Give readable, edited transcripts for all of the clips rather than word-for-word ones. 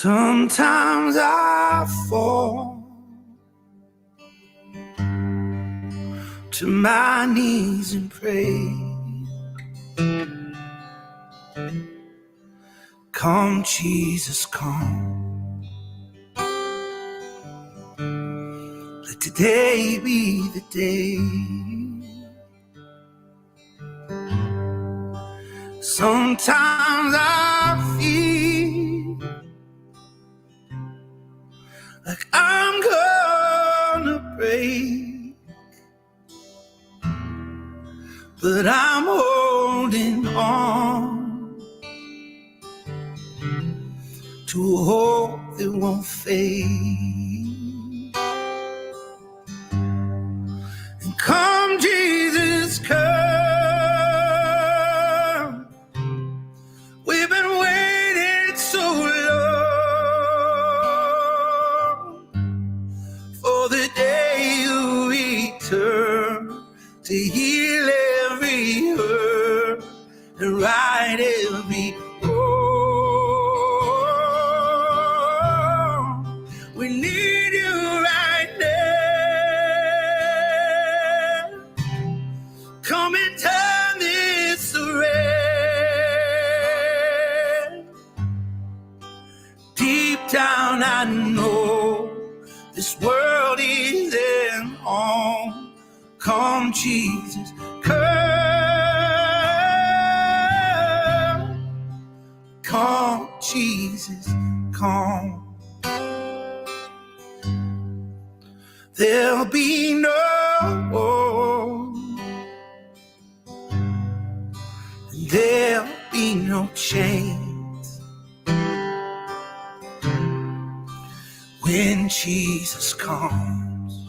Sometimes I fall to my knees and pray. Come, Jesus, come. Let today be the day. Sometimes I feel like I'm gonna break, but I'm holding on to a hope that won't fade. And come, Jesus, come. We've been waiting so long for the day you return to heal every hurt and right every wrong. We need you right now. Come and turn this around. Deep down I know this world isn't home. Come, Jesus, come. Come, Jesus, come. There'll be no there'll be no chains when Jesus comes.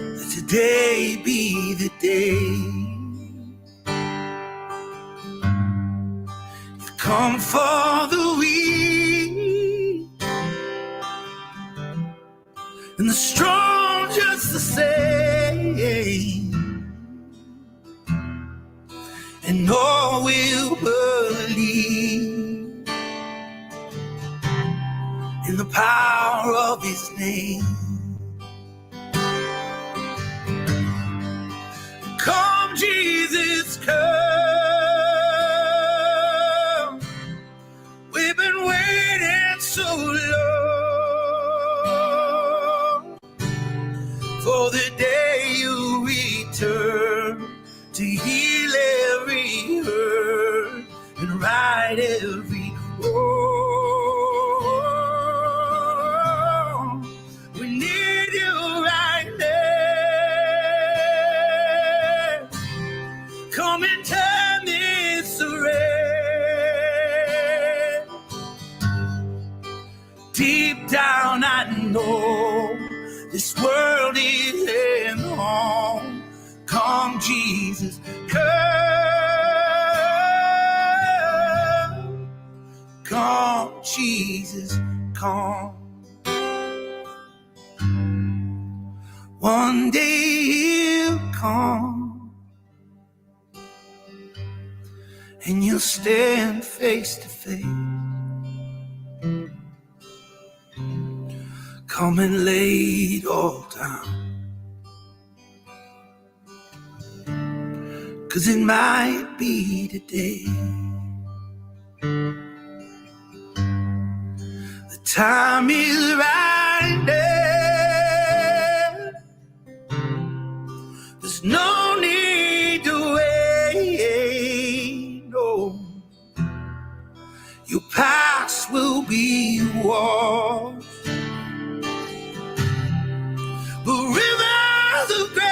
Let today be the day. You come for the weak and the strong just the same. And all will believe in the power of his name. Come, Jesus, come. We've been waiting so long for the day you return to heal every hurt and right every wrong. We need you right now. Come and turn this around. Deep down I know this world isn't home. Come, Jesus, come. Come, Jesus, come. One day he'll come and you'll stand face to face. Come and lay it all down. 'Cause it might be today. The time is right now. There's no need to wait. No, your past will be washed. But rivers of grace.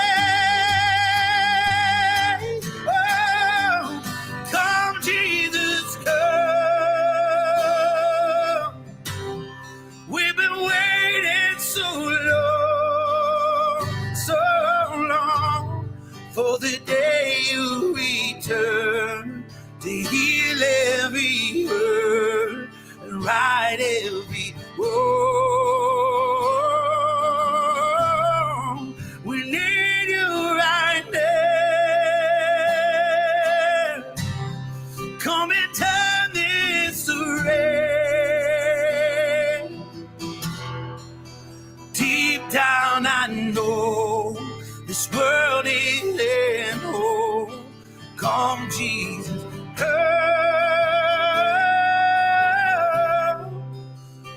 We've been know this world is in hope. Come, Jesus, come.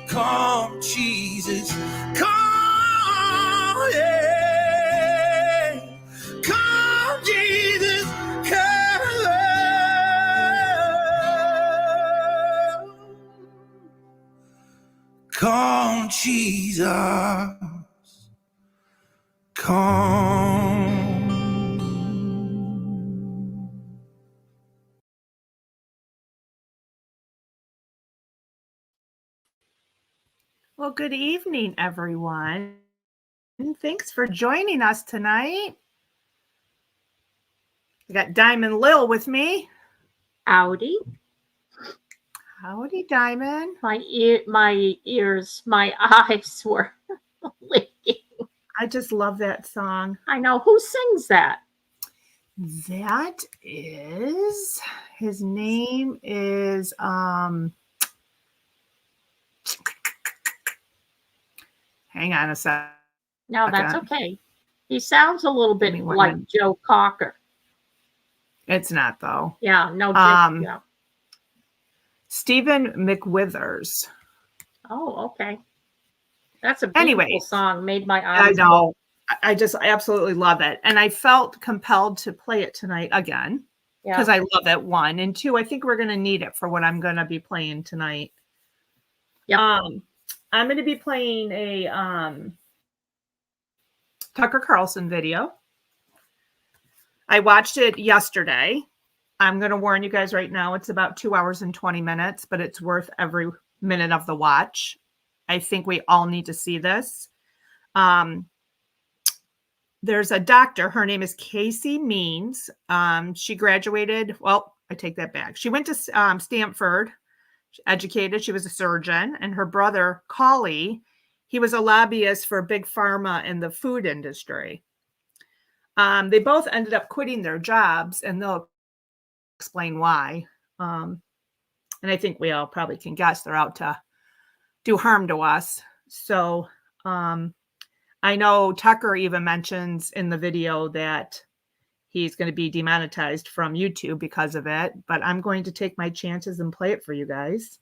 Come, Jesus, come, yeah. Come, Jesus, come. Come, Jesus, come. Well, good evening, everyone. Thanks for joining us tonight. I got Diamond Lil with me. Howdy. Howdy, Diamond. My ears, my eyes were leaking. I just love that song. I know. Who sings that? That is, his name is, hang on a second. No, that's okay. He sounds a little bit like Joe Cocker. It's not, though. Yeah, no. Yeah. Stephen McWithers. Oh, okay. That's a beautiful song. Made my eyes. I know. I just absolutely love it. And I felt compelled to play it tonight again because I love it, 1. And 2, I think we're going to need it for what I'm going to be playing tonight. Yep. I'm going to be playing a Tucker Carlson video. I watched it yesterday. I'm going to warn you guys right now, it's about 2 hours and 20 minutes, but it's worth every minute of the watch. I think we all need to see this. There's a doctor. Her name is Casey Means. She graduated. Well, I take that back. She went to Stanford, educated. She was a surgeon. And her brother, Collie, he was a lobbyist for big pharma in the food industry. They both ended up quitting their jobs, and they'll explain why. And I think we all probably can guess they're out to do harm to us. So I know Tucker even mentions in the video that he's going to be demonetized from YouTube because of it, but I'm going to take my chances and play it for you guys.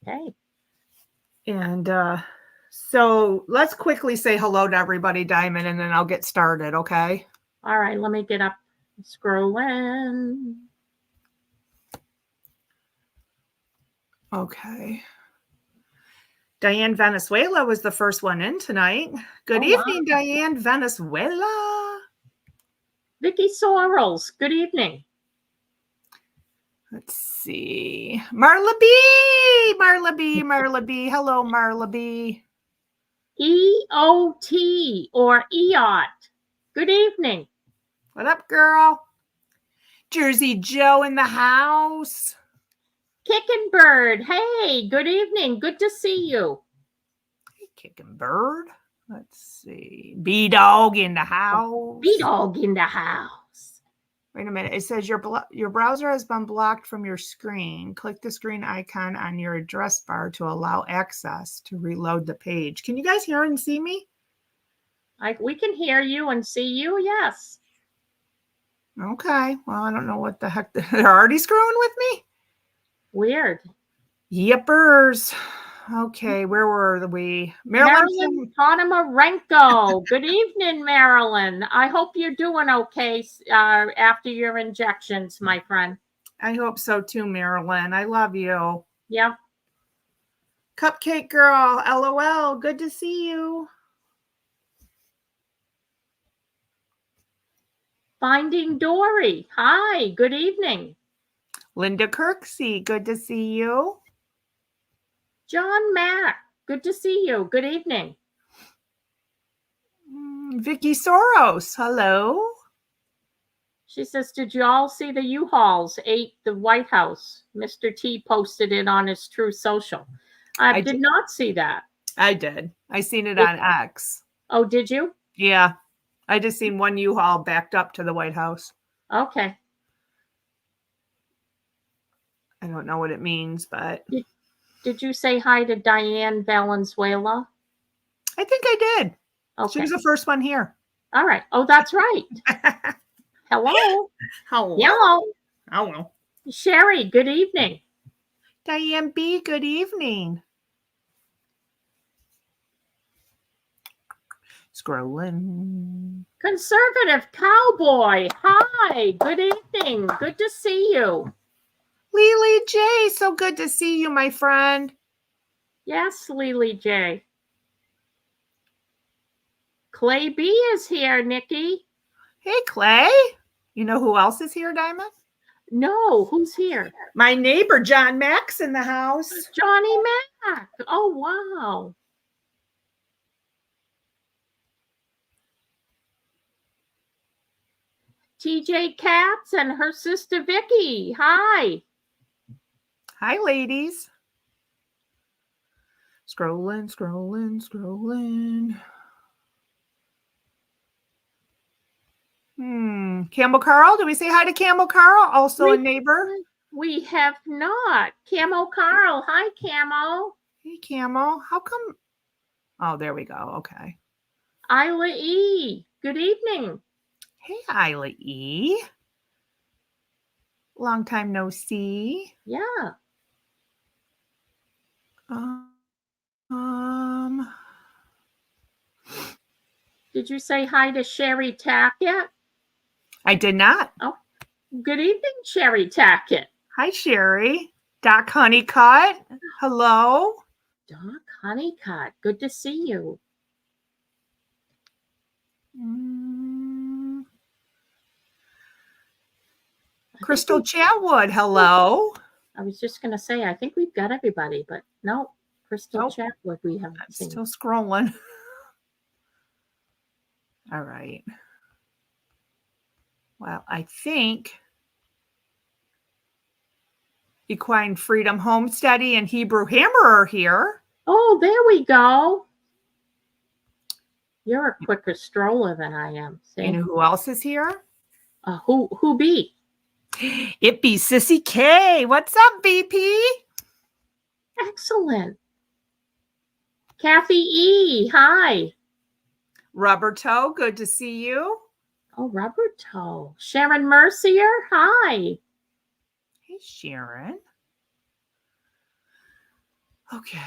Okay. And so let's quickly say hello to everybody, Diamond, and then I'll get started, okay? All right, let me get up and scroll in. Okay. Diane Venezuela was the first one in tonight. Good evening, wow. Diane Venezuela. Vicky Sorrells, good evening. Let's see. Marla B. Marla B. Marla B. Hello, Marla B. EOT or EOT. Good evening. What up, girl? Jersey Joe in the house. Kickin' Bird. Hey, good evening. Good to see you. Hey, Kickin' Bird. Let's see. B-Dog in the house. B-Dog in the house. Wait a minute. It says your browser has been blocked from your screen. Click the screen icon on your address bar to allow access to reload the page. Can you guys hear and see me? We can hear you and see you, yes. Okay. Well, I don't know what the heck. They're already screwing with me? Weird. Yippers. Okay, where were we? Marilyn Ponomarenko. Good evening, Marilyn. I hope you're doing okay after your injections, my friend. I hope so too, Marilyn. I love you. Yeah. Cupcake Girl, LOL. Good to see you. Finding Dory. Hi, good evening. Linda Kirksey, good to see you. John Mack, good to see you. Good evening. Vicky Soros, hello. She says, did you all see the U-Hauls ate the White House? Mr. T posted it on his True Social. I did not see that. I did. I seen it on X. Oh, did you? Yeah. I just seen one U-Haul backed up to the White House. Okay. I don't know what it means, but... Did you say hi to Diane Valenzuela? I think I did. She was the first one here. All right. Oh, that's right. Hello. Hello. Hello. Hello. Sherry, good evening. Diane B., good evening. Scrolling. Conservative Cowboy. Hi. Good evening. Good to see you. Lily J., so good to see you, my friend. Yes, Lily J. Clay B is here, Nikki. Hey, Clay. You know who else is here, Diamond? No, who's here? My neighbor, John Mack's in the house. Johnny Mack. Oh, wow. TJ Katz and her sister Vicky. Hi. Hi, ladies. Scrolling. Campbell Carl. Do we say hi to Campbell Carl? Also a neighbor. We have not. Camo Carl. Hi, Camo. Hey, Camo. How come? Oh, there we go. Okay. Isla E. Good evening. Hey, Isla E. Long time no see. Yeah. Did you say hi to Sherry Tackett? I did not. Oh, good evening, Sherry Tackett. Hi, Sherry. Doc Honeycutt. Hello. Doc Honeycutt. Good to see you. Crystal Chatwood. Hello. I was just going to say, I think we've got everybody, but no, Crystal Chatwood we haven't seen. Still scrolling. All right. Well, I think Equine Freedom Homesteady and Hebrew Hammer are here. Oh, there we go. You're a quicker stroller than I am. See? You know who else is here? Who be? It be Sissy K. What's up, BP? Excellent. Kathy E. Hi. Rubber Toe. Good to see you. Oh, Rubber Toe. Sharon Mercier. Hi. Hey, Sharon. Okay.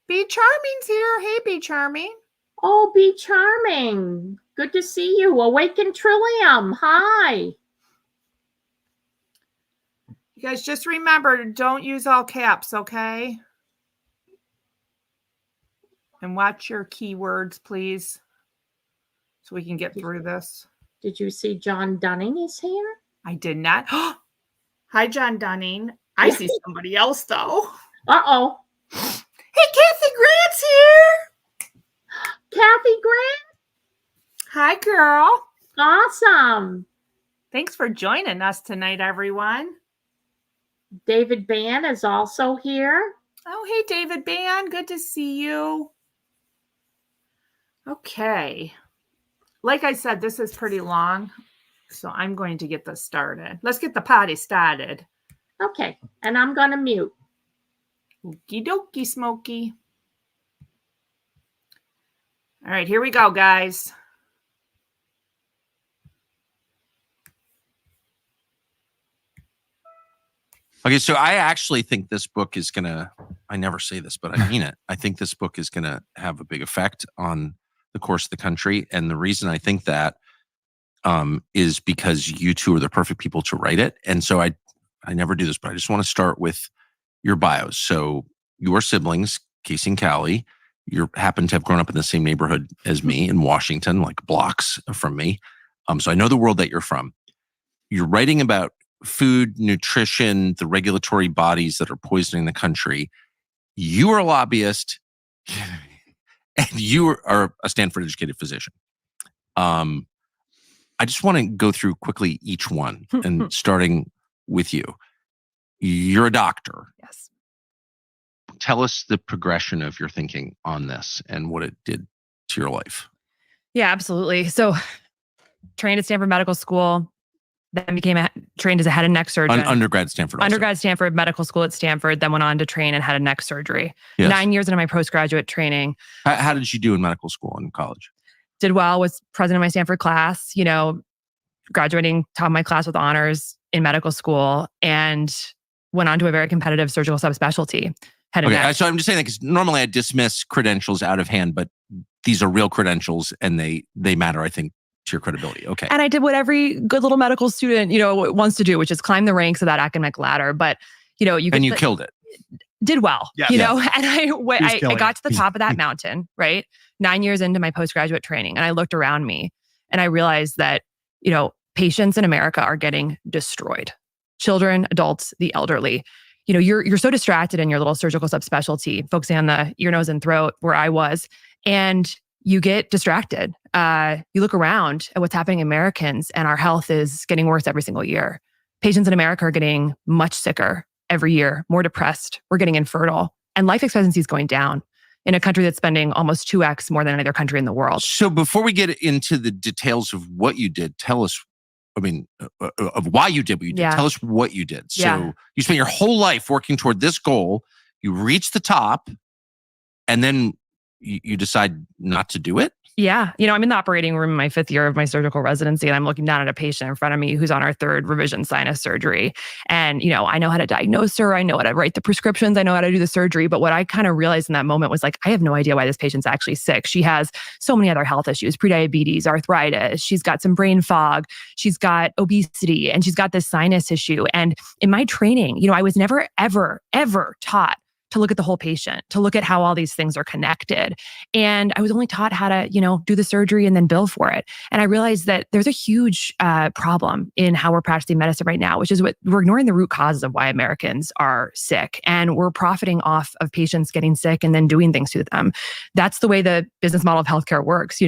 Be Charming's here. Hey, Be Charming. Oh, Be Charming. Good to see you. Awaken Trillium. Hi. You guys just remember, don't use all caps, okay? And watch your keywords, please, so we can get through this. Did you see John Dunning is here? I did not. Hi, John Dunning. I see somebody else, though. Uh-oh. Hey, Kathy Grant's here. Kathy Grant? Hi, girl. Awesome. Thanks for joining us tonight, everyone. David Ban is also here. Oh, hey, David Ban. Good to see you. Okay. Like I said, this is pretty long, so I'm going to get this started. Let's get the party started. Okay, and I'm going to mute. Okie dokie, Smokey. All right, here we go, guys. Okay, so I actually think this book is going to, I never say this, but I mean it. I think this book is going to have a big effect on the course of the country. And the reason I think that is because you two are the perfect people to write it. And so I never do this, but I just want to start with your bios. So your siblings, Casey and Callie, you happen to have grown up in the same neighborhood as me in Washington, like blocks from me. So I know the world that you're from. You're writing about food, nutrition, the regulatory bodies that are poisoning the country. You are a lobbyist and you are a Stanford educated physician. I just want to go through quickly each one and starting with you. You're a doctor. Yes. Tell us the progression of your thinking on this and what it did to your life. Yeah, absolutely. So trained at Stanford Medical School, then trained as a head and neck surgeon. Undergrad at Stanford. Undergrad Stanford, medical school at Stanford, then went on to train in head and neck surgery. Yes. 9 years into my postgraduate training. How did you do in medical school and college? Did well, was president of my Stanford class, graduating top of my class with honors in medical school, and went on to a very competitive surgical subspecialty. Head and neck. So I'm just saying that because normally I dismiss credentials out of hand, but these are real credentials and they matter, I think, to your credibility. Okay. And I did what every good little medical student, wants to do, which is climb the ranks of that academic ladder. But, you killed it. Did well, Yeah. and I got to the top of that mountain, right? 9 years into my postgraduate training. And I looked around me and I realized that, patients in America are getting destroyed. Children, adults, the elderly. You're so distracted in your little surgical subspecialty, focusing on the ear, nose, and throat where I was, and you get distracted. You look around at what's happening in Americans, and our health is getting worse every single year. Patients in America are getting much sicker every year, more depressed. We're getting infertile, and life expectancy is going down in a country that's spending almost 2x more than any other country in the world. So before we get into the details of what you did, tell us, of why you did what you did. Yeah. Tell us what you did. So Yeah. you spent your whole life working toward this goal. You reached the top, and then you decide not to do it? Yeah. I'm in the operating room in my 5th year of my surgical residency, and I'm looking down at a patient in front of me who's on our 3rd revision sinus surgery. And, I know how to diagnose her. I know how to write the prescriptions. I know how to do the surgery. But what I kind of realized in that moment was I have no idea why this patient's actually sick. She has so many other health issues, prediabetes, arthritis. She's got some brain fog. She's got obesity, and she's got this sinus issue. And in my training, I was never, ever, ever taught to look at the whole patient, to look at how all these things are connected. And I was only taught how to, do the surgery and then bill for it. And I realized that there's a huge problem in how we're practicing medicine right now, which is we're ignoring the root causes of why Americans are sick. And we're profiting off of patients getting sick and then doing things to them. That's the way the business model of healthcare works.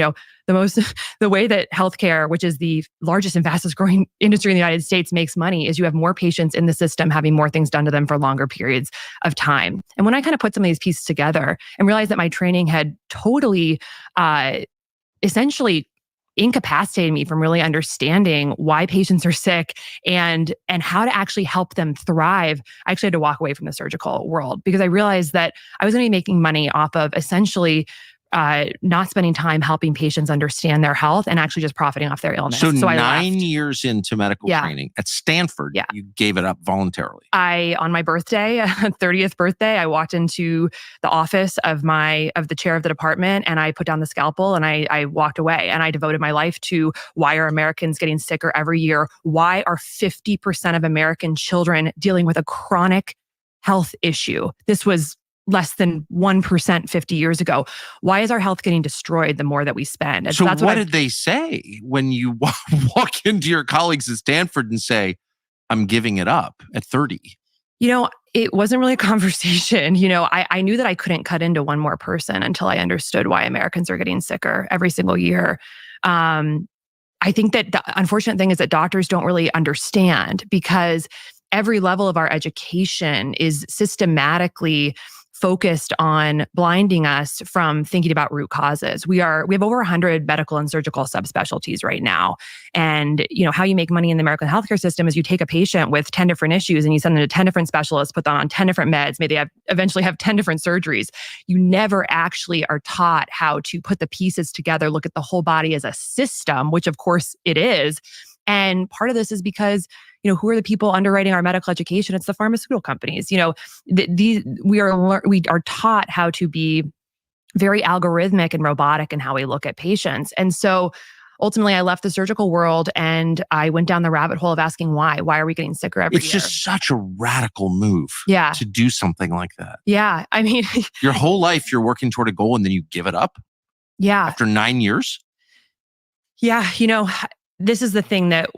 The way that healthcare, which is the largest and fastest growing industry in the United States, makes money is you have more patients in the system having more things done to them for longer periods of time. And when I kind of put some of these pieces together and realized that my training had totally, essentially incapacitated me from really understanding why patients are sick and how to actually help them thrive, I actually had to walk away from the surgical world because I realized that I was going to be making money off of essentially not spending time helping patients understand their health and actually just profiting off their illness. So I 9 left. years into medical training at Stanford, you gave it up voluntarily. On my birthday, 30th birthday, I walked into the office of the chair of the department, and I put down the scalpel and I walked away, and I devoted my life to why are Americans getting sicker every year? Why are 50% of American children dealing with a chronic health issue? This was less than 1% 50 years ago. Why is our health getting destroyed the more that we spend? And so that's what did they say when you walk into your colleagues at Stanford and say, I'm giving it up at 30? It wasn't really a conversation. I knew that I couldn't cut into one more person until I understood why Americans are getting sicker every single year. I think that the unfortunate thing is that doctors don't really understand because every level of our education is systematically focused on blinding us from thinking about root causes. We have over 100 medical and surgical subspecialties right now. And, how you make money in the American healthcare system is you take a patient with 10 different issues and you send them to 10 different specialists, put them on 10 different meds, maybe they eventually have 10 different surgeries. You never actually are taught how to put the pieces together, look at the whole body as a system, which of course it is. And part of this is because who are the people underwriting our medical education? It's the pharmaceutical companies. We are taught how to be very algorithmic and robotic in how we look at patients. And so ultimately I left the surgical world and I went down the rabbit hole of asking why. Why are we getting sicker every year? It's just such a radical move to do something like that. Yeah. I mean, your whole life you're working toward a goal and then you give it up? Yeah. After 9 years? Yeah. This is the thing that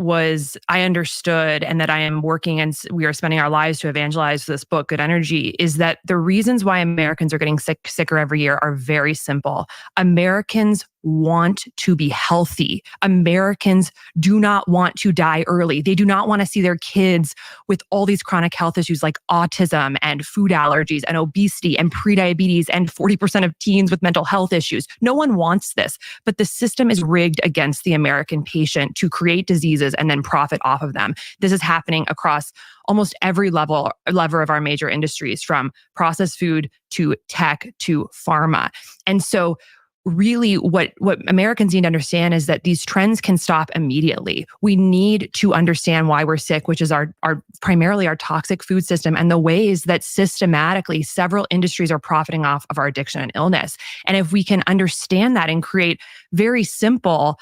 I understood and that I am working and we are spending our lives to evangelize this book, Good Energy, is that the reasons why Americans are getting sicker every year are very simple. Americans want to be healthy. Americans do not want to die early. They do not want to see their kids with all these chronic health issues like autism and food allergies and obesity and prediabetes and 40% of teens with mental health issues. No one wants this, but the system is rigged against the American patient to create diseases and then profit off of them. This is happening across almost every lever of our major industries, from processed food to tech to pharma. And so really what Americans need to understand is that these trends can stop immediately. We need to understand why we're sick, which is our primarily our toxic food system and the ways that systematically several industries are profiting off of our addiction and illness. And if we can understand that and create very simple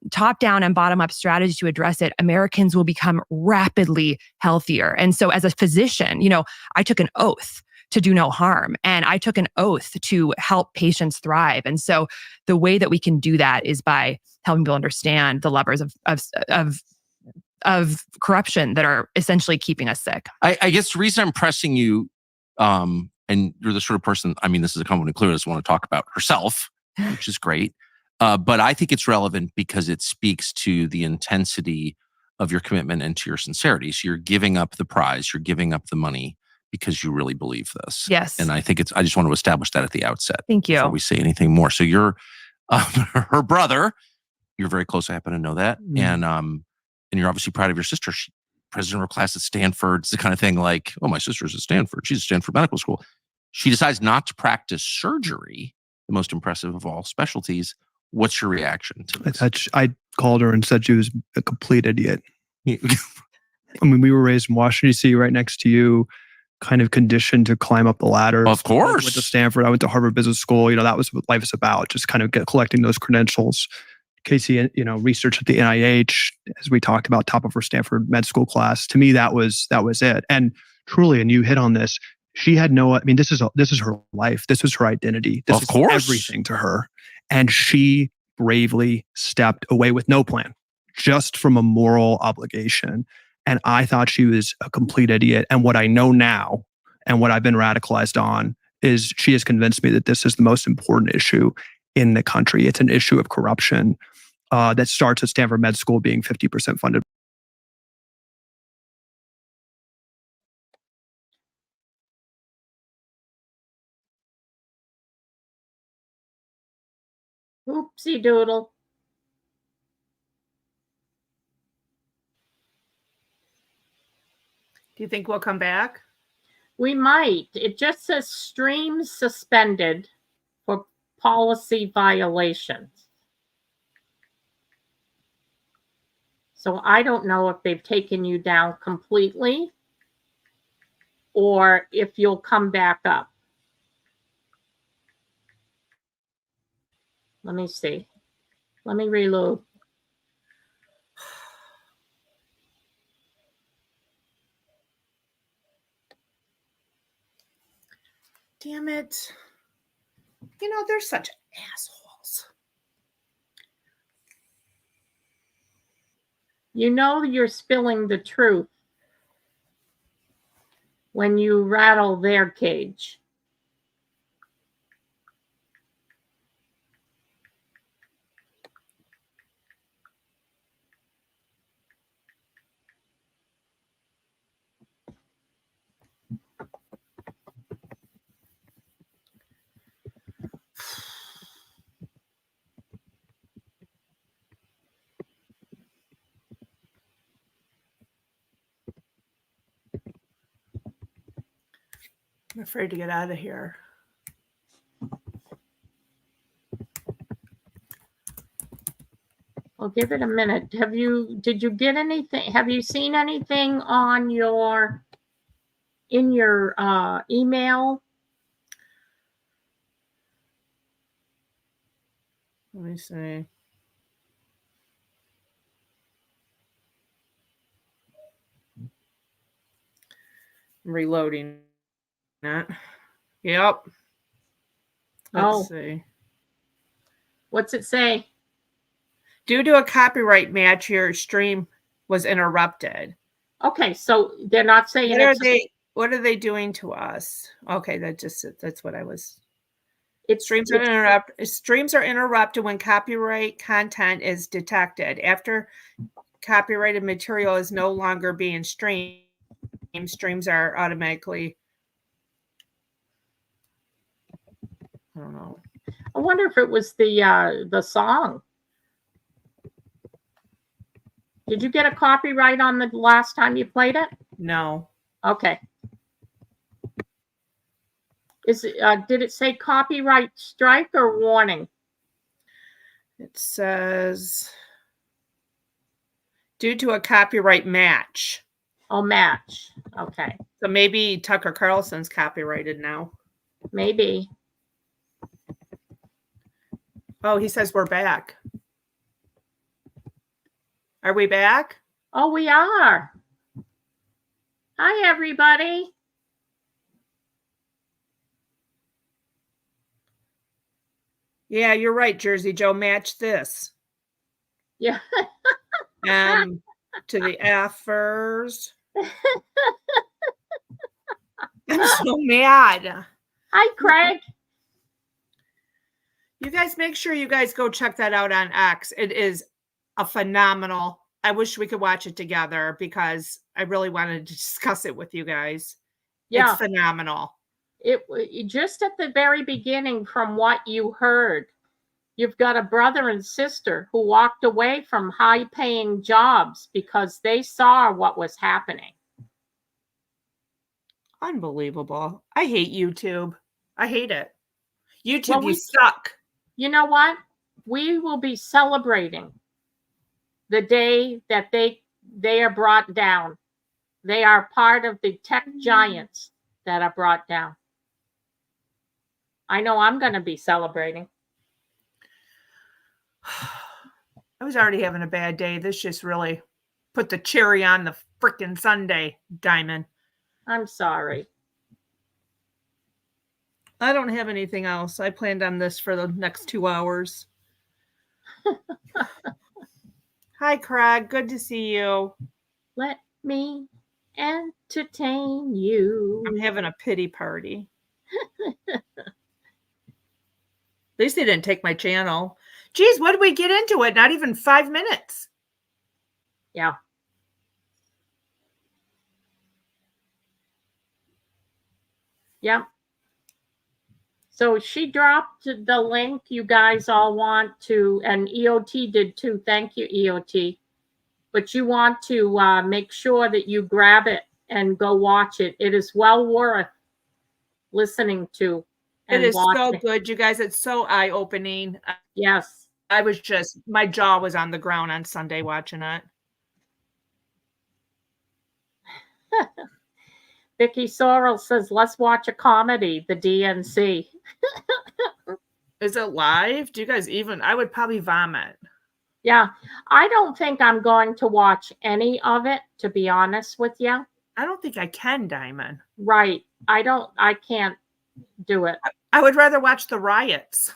top-down and bottom-up strategies to address it, Americans will become rapidly healthier. And so as a physician, I took an oath to do no harm. And I took an oath to help patients thrive. And so the way that we can do that is by helping people understand the levers of corruption that are essentially keeping us sick. I guess the reason I'm pressing you, and you're the sort of person, I mean, this is a company clearly doesn't want to talk about herself, which is great. But I think it's relevant because it speaks to the intensity of your commitment and to your sincerity. So you're giving up the prize, you're giving up the money, because you really believe this. Yes. And I think I just want to establish that at the outset. Thank you. Before we say anything more. So you're her brother, you're very close. I happen to know that. And you're obviously proud of your sister. She president of her class at Stanford. It's the kind of thing like, oh, my sister's at Stanford. She's at Stanford Medical School. She decides not to practice surgery, the most impressive of all specialties. What's your reaction to this? I called her and said she was a complete idiot. I mean, we were raised in Washington, D.C., right next to you, kind of conditioned to climb up the ladder. Of course. I went to Stanford. I went to Harvard Business School. That was what life is about, just kind of collecting those credentials. Casey, research at the NIH, as we talked about, top of her Stanford med school class. To me, that was it. And truly, and you hit on this, she had this is her life. This was her identity. This is everything to her. And she bravely stepped away with no plan, just from a moral obligation. And I thought she was a complete idiot. And what I know now, and what I've been radicalized on, is she has convinced me that this is the most important issue in the country. It's an issue of corruption that starts at Stanford Med School being 50% funded. Oopsie doodle. Do you think we'll come back? We might. It just says stream suspended for policy violations. So I don't know if they've taken you down completely or if you'll come back up. Let me see. Let me reload. Damn it. They're such assholes. You're spilling the truth when you rattle their cage. I'm afraid to get out of here. I'll give it a minute. Did you get anything? Have you seen anything on in your email? Let me see. I'm reloading that. Yep. Let's see. What's it say? Due to a copyright match, your stream was interrupted. Okay, so they're not saying what are they doing to us? Okay, that's what I was. Streams are interrupted when copyright content is detected. After copyrighted material is no longer being streamed, streams are automatically. I don't know. I wonder if it was the song. Did you get a copyright on the last time you played it? No. Okay. Is it, did it say copyright strike or warning? It says due to a copyright match. Oh, match. Okay. So maybe Tucker Carlson's copyrighted now. Maybe. Oh, he says we're back. Are we back? Oh, we are. Hi, everybody. Yeah, you're right, Jersey Joe. Match this. Yeah. To the effers. I'm so mad. Hi, Craig. You guys make sure you guys go check that out on X. It is a phenomenal. I wish we could watch it together because I really wanted to discuss it with you guys. Yeah. It's phenomenal. It just at the very beginning, from what you heard, you've got a brother and sister who walked away from high-paying jobs because they saw what was happening. Unbelievable. I hate YouTube. I hate it. YouTube, Well, you suck. You know what? We will be celebrating the day that they are brought down. They are part of the tech giants that are brought down. I know I'm going to be celebrating. I was already having a bad day. This just really put the cherry on the freaking sundae, Diamond. I'm sorry. I don't have anything else. I planned on this for the next 2 hours. Hi, Craig. Good to see you. Let me entertain you. I'm having a pity party. At least they didn't take my channel. Geez, what did we get into it? Not even 5 minutes. Yeah. Yep. So she dropped the link you guys all want to, and EOT did too. Thank you, EOT. But you want to make sure that you grab it and go watch it. It is well worth listening to. It is watching. so good, you guys. It's so eye-opening. Yes. I was just, my jaw was on the ground on Sunday watching it. Vicky Sorrell says, let's watch a comedy, the DNC. Is it live? Do you guys even, I would probably vomit. Yeah, I don't think I'm going to watch any of it, to be honest with you. I don't think I can, Diamond. Right. I can't do it. I would rather watch the riots.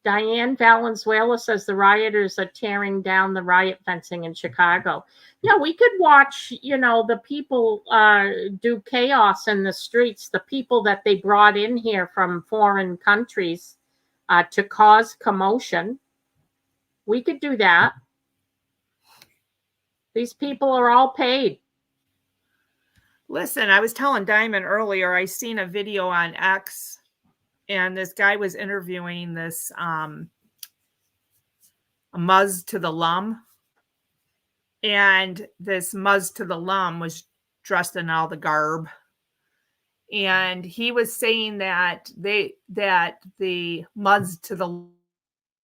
Diane Valenzuela says the rioters are tearing down the riot fencing in Chicago. Yeah, we could watch, the people do chaos in the streets, the people that they brought in here from foreign countries to cause commotion. We could do that. These people are all paid. Listen, I was telling Diamond earlier, I seen a video on X, and this guy was interviewing this Muzz to the Lum. And this Muzz to the Lum was dressed in all the garb. And he was saying that the Muzz to the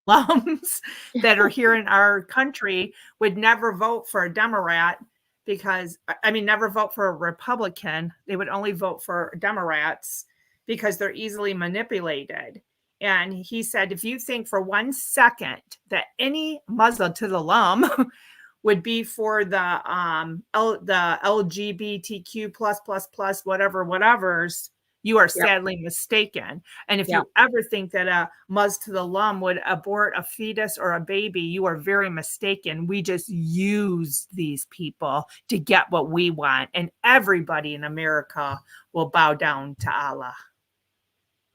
Lums that are here in our country would never vote for a Democrat never vote for a Republican. They would only vote for Democrats because they're easily manipulated. And he said, if you think for 1 second that any Muslim to the Lum would be for the LGBTQ plus whatever's, you are sadly mistaken. And if you ever think that a Muzz to the Lum would abort a fetus or a baby, you are very mistaken. We just use these people to get what we want. And everybody in America will bow down to Allah.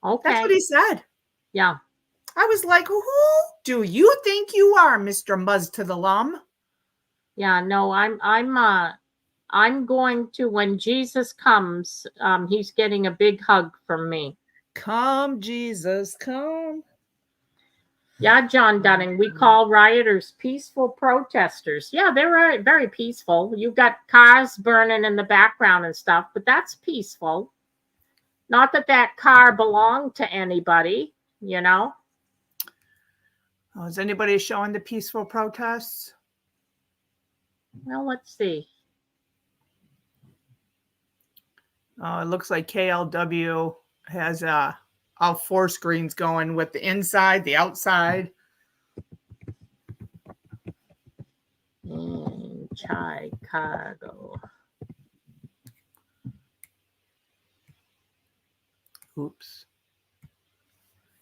Okay. That's what he said. Yeah. I was like, who do you think you are, Mr. Muzz to the Lum? Yeah, no, I'm going to, when Jesus comes, he's getting a big hug from me. Come, Jesus, come. Yeah, John Dunning. We call rioters peaceful protesters. Yeah, they're very, very peaceful. You've got cars burning in the background and stuff, but that's peaceful. Not that that car belonged to anybody, you know? Oh, is anybody showing the peaceful protests? Well, let's see. Oh, it looks like KLW has all 4 screens going with the inside, the outside. In Chicago. Oops.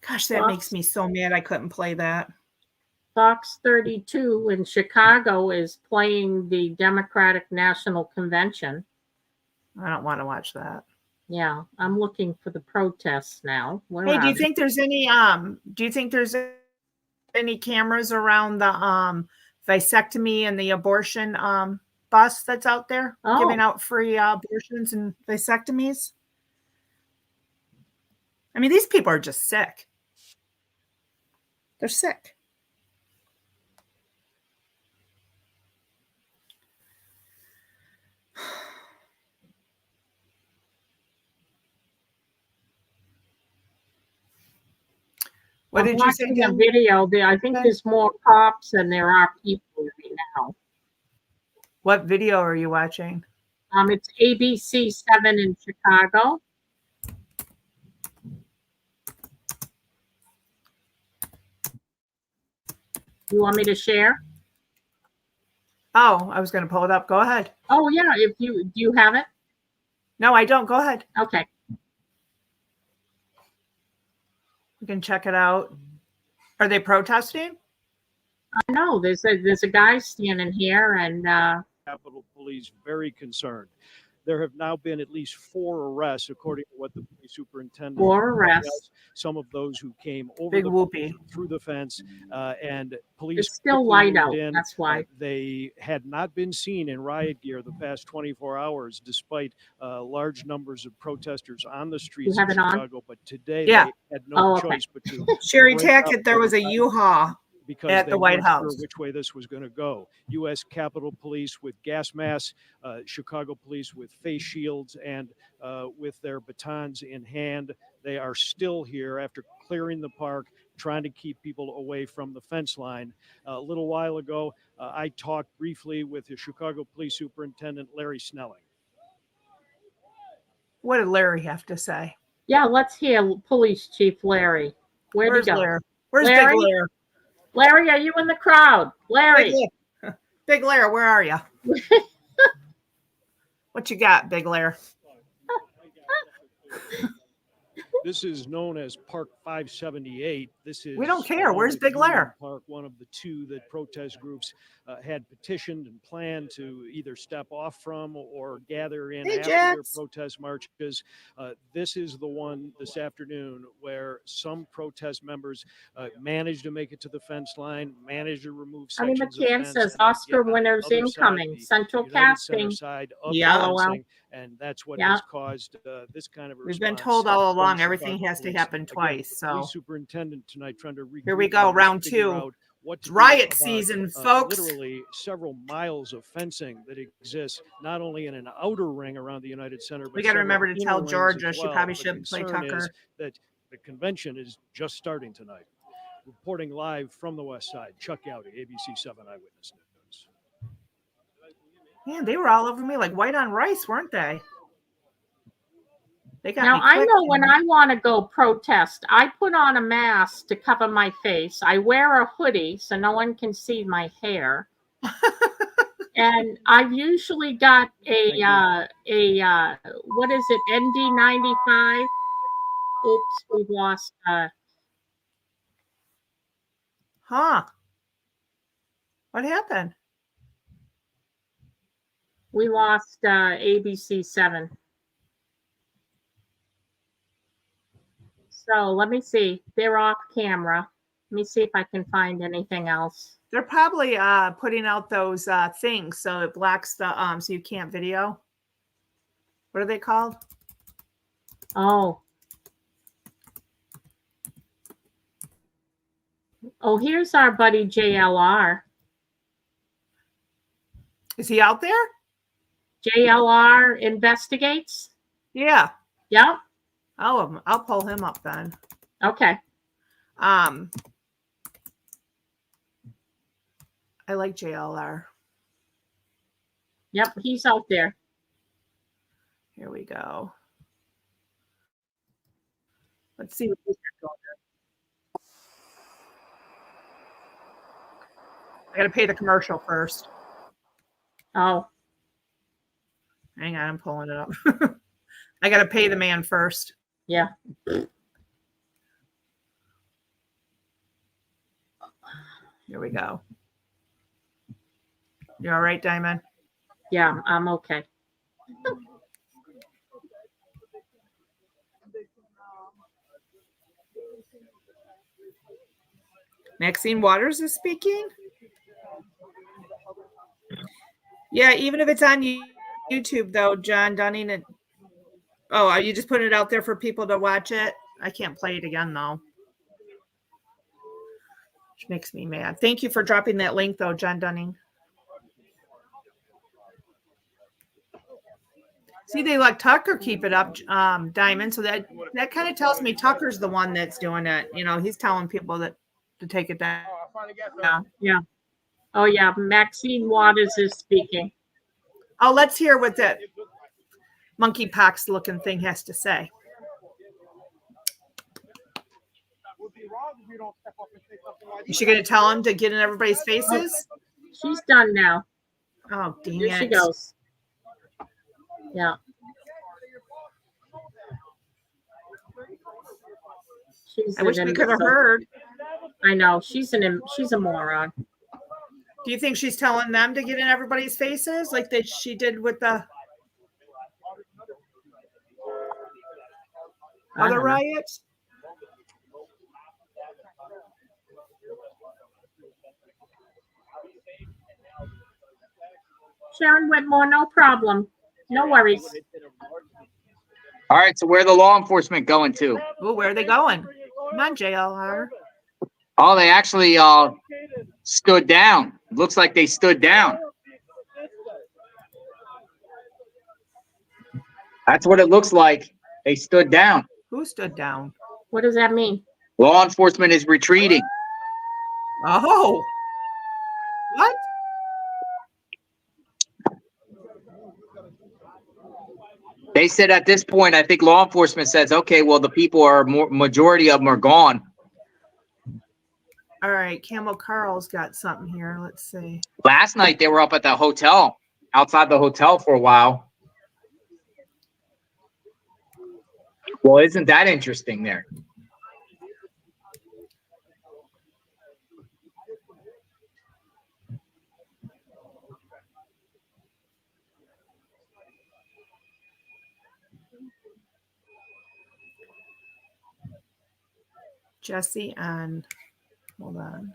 Gosh, that makes me so mad I couldn't play that. Fox 32 in Chicago is playing the Democratic National Convention. I don't want to watch that. Yeah, I'm looking for the protests now. Hey, do you think there's any cameras around the vasectomy and the abortion bus that's out there giving out free abortions and vasectomies? I mean, these people are just sick. They're sick. What did you say? The video. I think there's more cops than there are people right now. What video are you watching? It's ABC 7 in Chicago. You want me to share? Oh, I was going to pull it up. Go ahead. Oh yeah, do you have it? No, I don't. Go ahead. Okay. We can check it out. Are they protesting? I know there's a guy standing here and Capitol Police very concerned. There have now been at least 4 arrests, according to what the police superintendent. 4 arrests. Some of those who came over through the fence, and police. It's still light out. That's why they had not been seen in riot gear the past 24 hours, despite large numbers of protesters on the streets of Chicago. But today, they had no choice but to. Sherry Tackett, there was a U-Haul because at the White House. Sure which way this was going to go. U.S. Capitol Police with gas masks, Chicago Police with face shields, and with their batons in hand. They are still here after clearing the park, trying to keep people away from the fence line. A little while ago, I talked briefly with the Chicago Police Superintendent, Larry Snelling. What did Larry have to say? Yeah, let's hear Police Chief Larry. Where's he go? Larry? Where's Larry? Big Larry? Larry, are you in the crowd? Larry. Big Larry, where are you? What you got, Big Larry? This is known as Park 578. This is. We don't care. Where's Big Larry? Park, one of the 2 that protest groups had petitioned and planned to either step off from or gather in after their protest marches. This is the one this afternoon where some protest members managed to make it to the fence line, managed to remove sections of McCann fence. Says Oscar winners incoming. Central casting. Yellow. And that's what has caused this kind of a response. We've been told all along everything has to happen twice. So superintendent tonight trying to here we go, round 2. It's riot season, folks. Literally several miles of fencing that exists not only in an outer ring around the United Center, but we got to remember to tell Georgia she probably shouldn't play Tucker. That the convention is just starting tonight. Reporting live from the West Side, Chuck Gowdy, ABC 7 Eyewitness News. Man, they were all over me like white on rice, weren't they? Now, I know when I want to go protest, I put on a mask to cover my face. I wear a hoodie so no one can see my hair. And I've usually got a what is it, ND95? Oops, we've lost. What happened? We lost ABC 7. So let me see. They're off camera. Let me see if I can find anything else. They're probably putting out those things so it blocks the so you can't video. What are they called? Oh. Oh, here's our buddy JLR. Is he out there? JLR investigates. Yeah. Yep. I'll pull him up then. Okay. I like JLR. Yep, he's out there. Here we go. Let's see what he's going on. I gotta pay the commercial first. Oh, Hang on, I'm pulling it up. I gotta pay the man first. yeah. Here we go. You all right, Diamond? Yeah, I'm okay. Maxine Waters is speaking. Yeah, even if it's on YouTube, though, John Dunning. Are you just putting it out there for people to watch it? I can't play it again, though. Which makes me mad. Thank you for dropping that link, though, John Dunning. See, they let Tucker keep it up, Diamond. So that kind of tells me Tucker's the one that's doing it. You know, he's telling people that to take it down. Yeah. Oh, yeah. Maxine Waters is speaking. Oh, let's hear what that monkeypox looking thing has to say. Is she going to tell him to get in everybody's faces? She's done now. Oh, dang Here it. she goes. Yeah. I wish we could have heard. I know. She's a moron. Do you think she's telling them to get in everybody's faces like she did with the other riots? Sharon Whitmore, no problem. No worries. All right, so where are the law enforcement going to? Oh, where are they going? Come on, JLR. Oh, they actually stood down. Looks like they stood down. That's what it looks like. They stood down. Who stood down? What does that mean? Law enforcement is retreating. Oh. What? They said at this point, I think law enforcement says, okay, well, the people majority of them are gone. All right, Camel Carl's got something here. Let's see. Last night, they were up at the hotel, outside the hotel for a while. Well, isn't that interesting there? Jesse and hold on.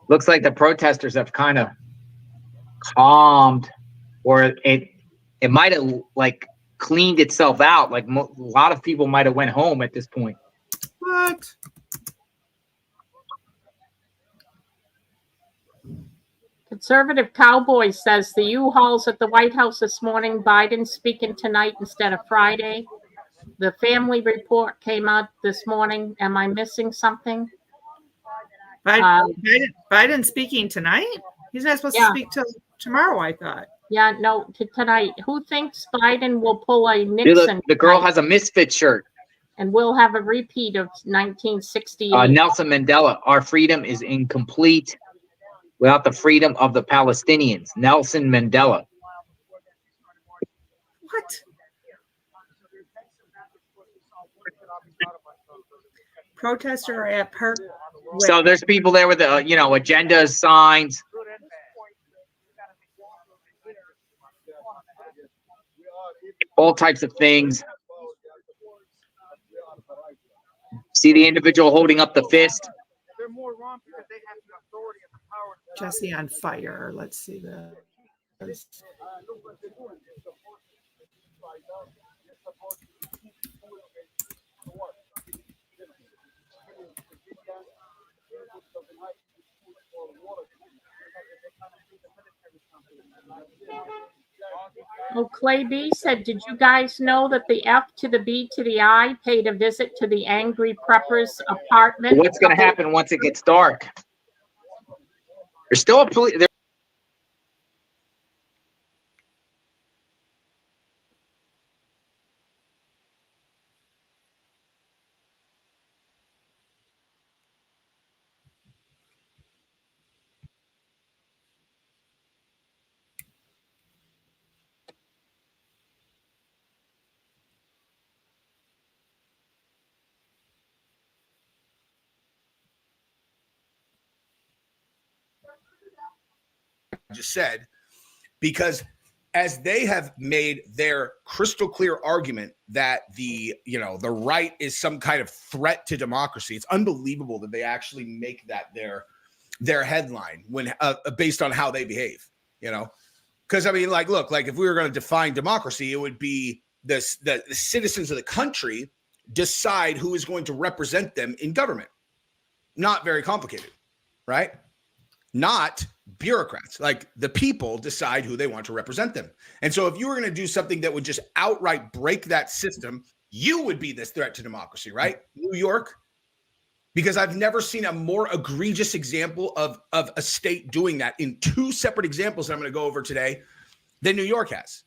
Looks like the protesters have kind of calmed, or it might have like cleaned itself out. Like a lot of people might have went home at this point. What? Conservative Cowboy says the U-Hauls at the White House this morning. Biden speaking tonight instead of Friday. The family report came out this morning. Am I missing something? Biden speaking tonight? He's not supposed to speak till tomorrow, I thought. Yeah, no, tonight. Who thinks Biden will pull a Nixon? The girl has a Misfit shirt. And we'll have a repeat of 1968. Nelson Mandela, our freedom is incomplete without the freedom of the Palestinians. Nelson Mandela. What? Protester at Park. So there's people there with the, agendas, signs. All types of things. See the individual holding up the fist. Jesse on fire. Let's see that. Oh, Clay B said, did you guys know that the F to the B to the I paid a visit to the angry preppers apartment? What's going to happen once it gets dark? There's still a police. Just said, because as they have made their crystal clear argument that the right is some kind of threat to democracy, it's unbelievable that they actually make that their headline when based on how they behave. Because I mean, look, if we were going to define democracy, it would be the citizens of the country decide who is going to represent them in government. Not very complicated, right? Not bureaucrats. Like, the people decide who they want to represent them. And so if you were going to do something that would just outright break that system, you would be this threat to democracy, right? New York, because I've never seen a more egregious example of a state doing that in two separate examples that I'm going to go over today than New York has.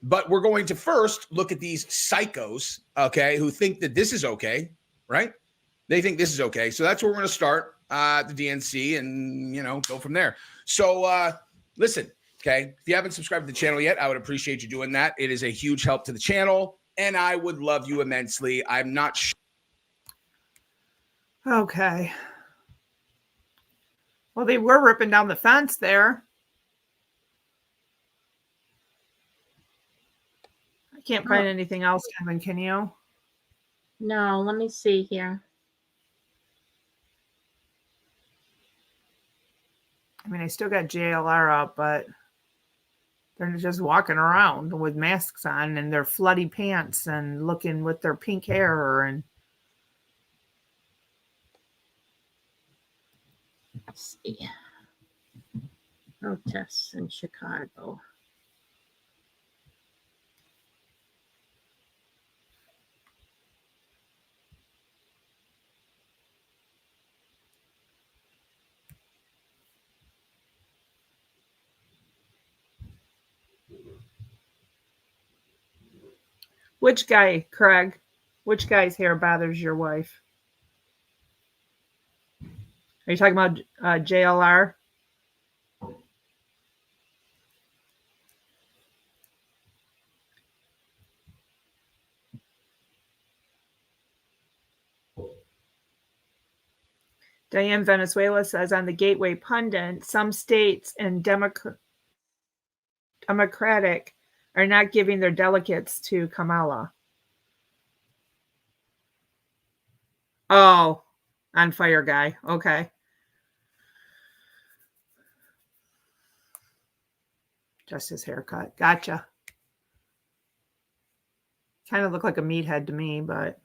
But we're going to first look at these psychos, okay, who think that this is okay, right? They think this is okay. So that's where we're going to start. The DNC and, go from there. So listen, okay, if you haven't subscribed to the channel yet, I would appreciate you doing that. It is a huge help to the channel, and I would love you immensely. I'm not sure. Okay. Well, they were ripping down the fence there. I can't find anything else, Kevin, can you? No, let me see here. I mean, I still got JLR up, but they're just walking around with masks on and their floody pants and looking with their pink hair. And let's see. Protests in Chicago. which guy, Craig? Which guy's hair bothers your wife? Are you talking about JLR? Diane Venezuela says on the Gateway Pundit, some states and Democratic are not giving their delegates to Kamala. Oh, on Fire Guy. Okay. Just his haircut. Gotcha. Kind of looked like a meathead to me, but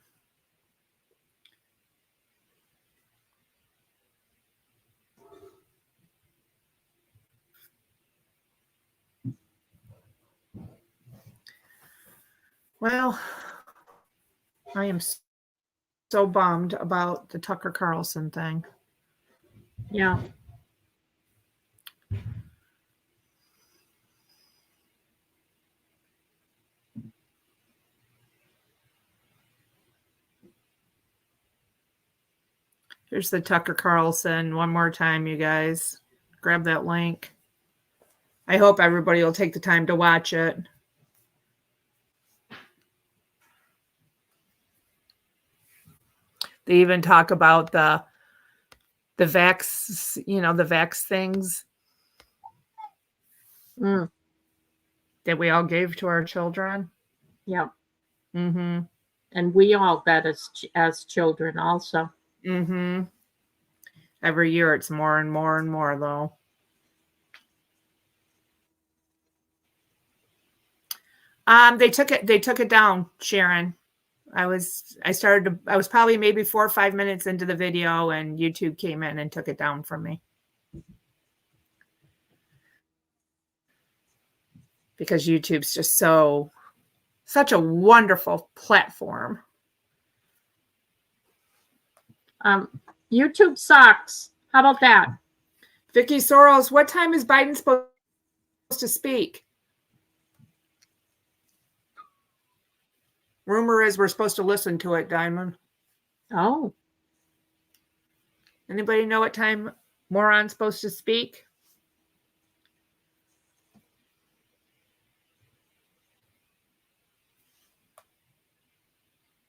well, I am so bummed about the Tucker Carlson thing. Yeah. Here's the Tucker Carlson one more time, you guys. Grab that link. I hope everybody will take the time to watch it. They even talk about the vax, the vax things that we all gave to our children. Yeah. Mm-hmm. And we all bet as children also. Mm-hmm. Every year it's more and more and more, though. They took it down, Sharon. I was probably maybe 4 or 5 minutes into the video and YouTube came in and took it down from me. because YouTube's just such a wonderful platform. YouTube sucks. How about that? Vicky Soros, what time is Biden supposed to speak? Rumor is we're supposed to listen to it, Diamond. Oh, Anybody know what time Moron's supposed to speak?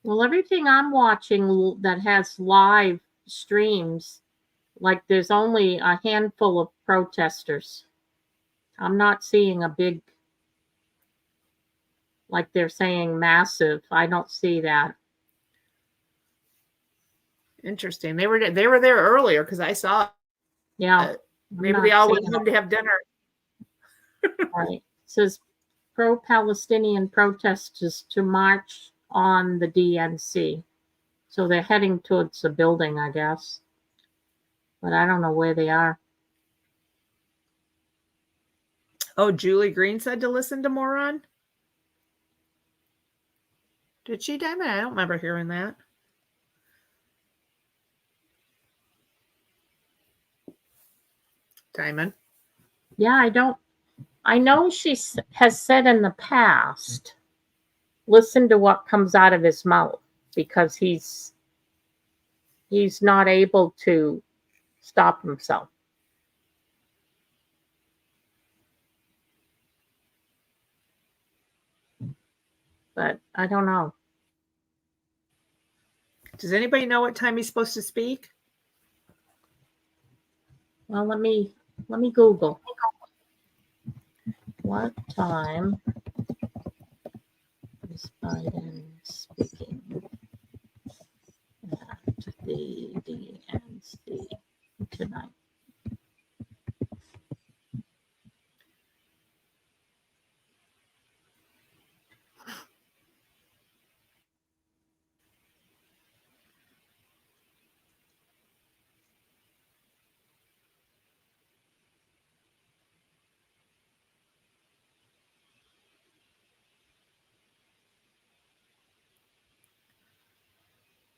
well, everything I'm watching that has live streams, like there's only a handful of protesters. I'm not seeing a big, like they're saying massive. I don't see that. Interesting. They were there earlier because I saw. Yeah. Maybe they all went home to have dinner. Right. It says pro-Palestinian protesters to march on the DNC. So they're heading towards the building, I guess. But I don't know where they are. Oh, Julie Green said to listen to Moron. Did she, Diamond? I don't remember hearing that. Diamond. Yeah, I know she has said in the past, listen to what comes out of his mouth, because he's not able to stop himself. But I don't know. Does anybody know what time he's supposed to speak? Well, let me Google. What time is Biden speaking at the DNC tonight?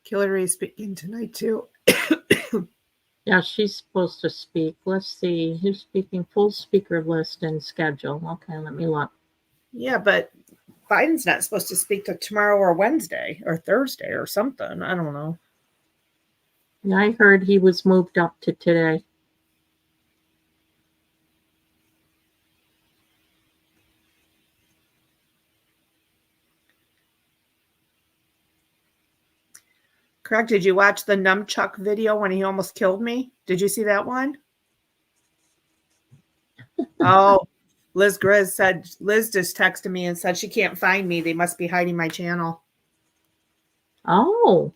Hillary is speaking tonight too. Yeah, she's supposed to speak. Let's see. Who's speaking? Full speaker list and schedule. Okay, let me look. Yeah, but Biden's not supposed to speak till tomorrow or Wednesday or Thursday or something. I don't know. Yeah, I heard he was moved up to today. Craig, did you watch the Nunchuck video when he almost killed me? Did you see that one? Oh, Liz just texted me and said she can't find me. They must be hiding my channel. Oh.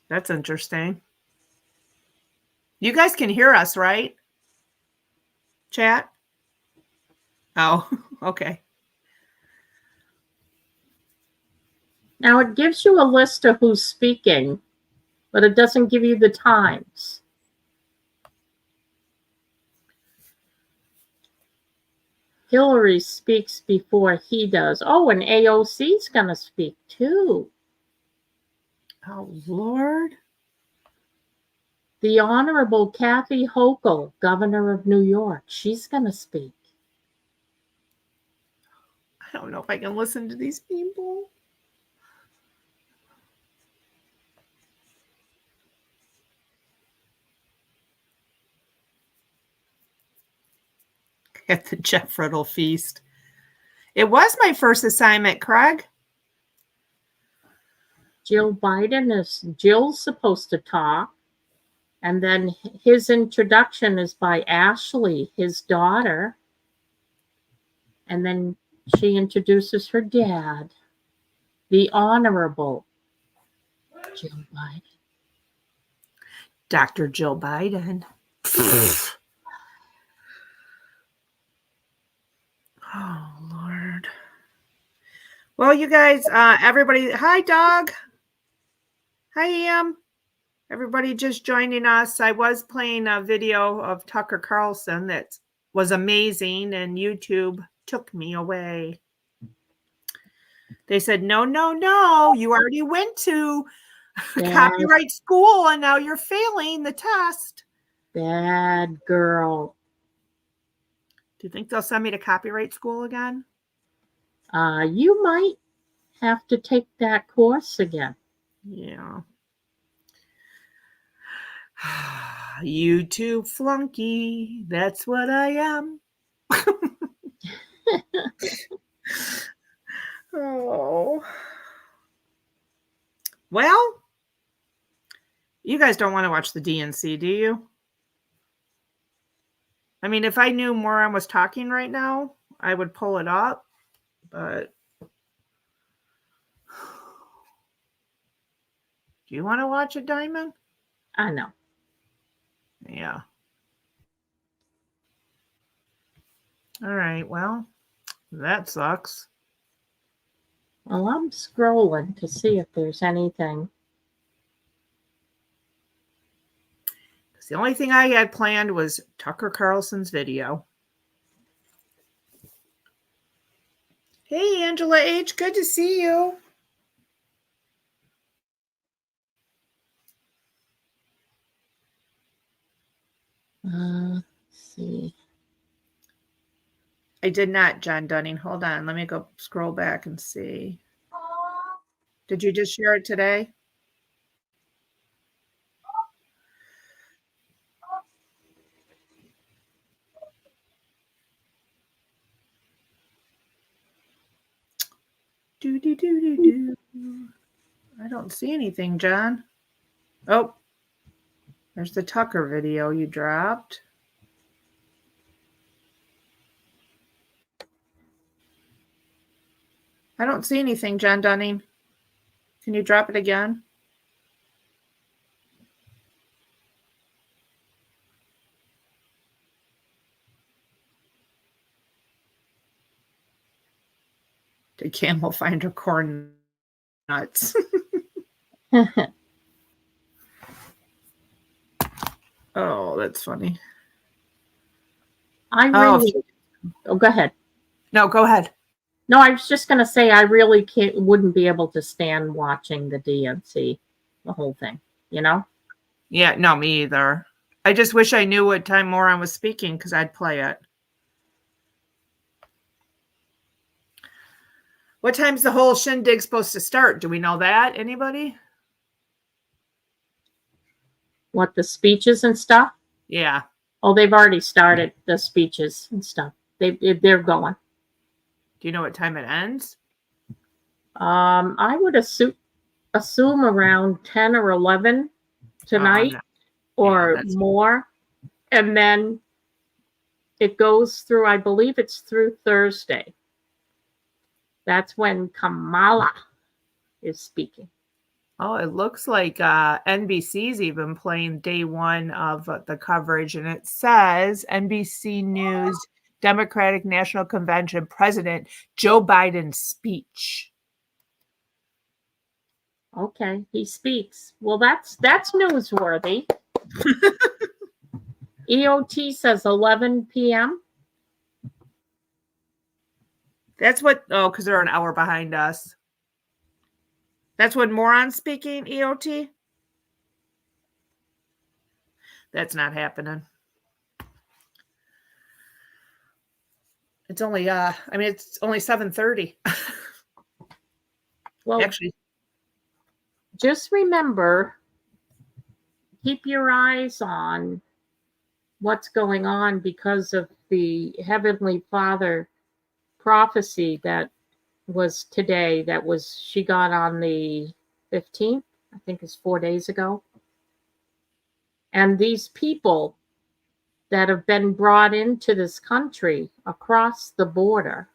That's interesting. You guys can hear us, right? Chat? Oh, okay. Now it gives you a list of who's speaking, but it doesn't give you the times. Hillary speaks before he does. Oh, and AOC's going to speak too. Oh, Lord. The Honorable Kathy Hochul, Governor of New York, she's going to speak. I don't know if I can listen to these people. At the Jeff Riddle feast. It was my first assignment, Craig. Jill's supposed to talk. And then his introduction is by Ashley, his daughter. And then she introduces her dad, the Honorable Jill Biden. Dr. Jill Biden. Oh, Lord. Well, you guys, everybody, hi, dog. Hi, Em. Everybody just joining us. I was playing a video of Tucker Carlson that was amazing, and YouTube took me away. They said, no, no, no, you already went to copyright school and now you're failing the test. Bad girl. Do you think they'll send me to copyright school again? You might have to take that course again. Yeah. YouTube flunky. That's what I am. Oh. Well, you guys don't want to watch the DNC, do you? I mean, if I knew Moron was talking right now, I would pull it up, but do you want to watch it, Diamond? I know. Yeah. All right. Well, that sucks. Well, I'm scrolling to see if there's anything. The only thing I had planned was Tucker Carlson's video. Hey, Angela H., good to see you. Let's see. I did not, John Dunning. Hold on. Let me go scroll back and see. Did you just share it today? Do. I don't see anything, John. Oh, there's the Tucker video you dropped. I don't see anything, John Dunning. Can you drop it again? Did Camel find her corn nuts? Oh, that's funny. I really. Oh, go ahead. No, go ahead. No, I was just going to say I really wouldn't be able to stand watching the DNC, the whole thing, you know? Yeah, no, me either. I just wish I knew what time Moron was speaking because I'd play it. What time's the whole shindig supposed to start? Do we know that? Anybody? What, the speeches and stuff? Yeah. Oh, they've already started the speeches and stuff. They're going. Do you know what time it ends? I would assume around 10 or 11 tonight or more. And then it goes through, I believe it's through Thursday. That's when Kamala is speaking. Oh, it looks like NBC's even playing day one of the coverage. And it says NBC News Democratic National Convention President Joe Biden's speech. Okay, he speaks. Well, that's newsworthy. EOT says 11 p.m. That's what, because they're an hour behind us. That's when Moron's speaking, EOT? That's not happening. It's only, it's only 7:30. Well, actually, just remember, keep your eyes on what's going on because of the Heavenly Father prophecy that was today. She got on the 15th, I think it's 4 days ago. And these people that have been brought into this country across the border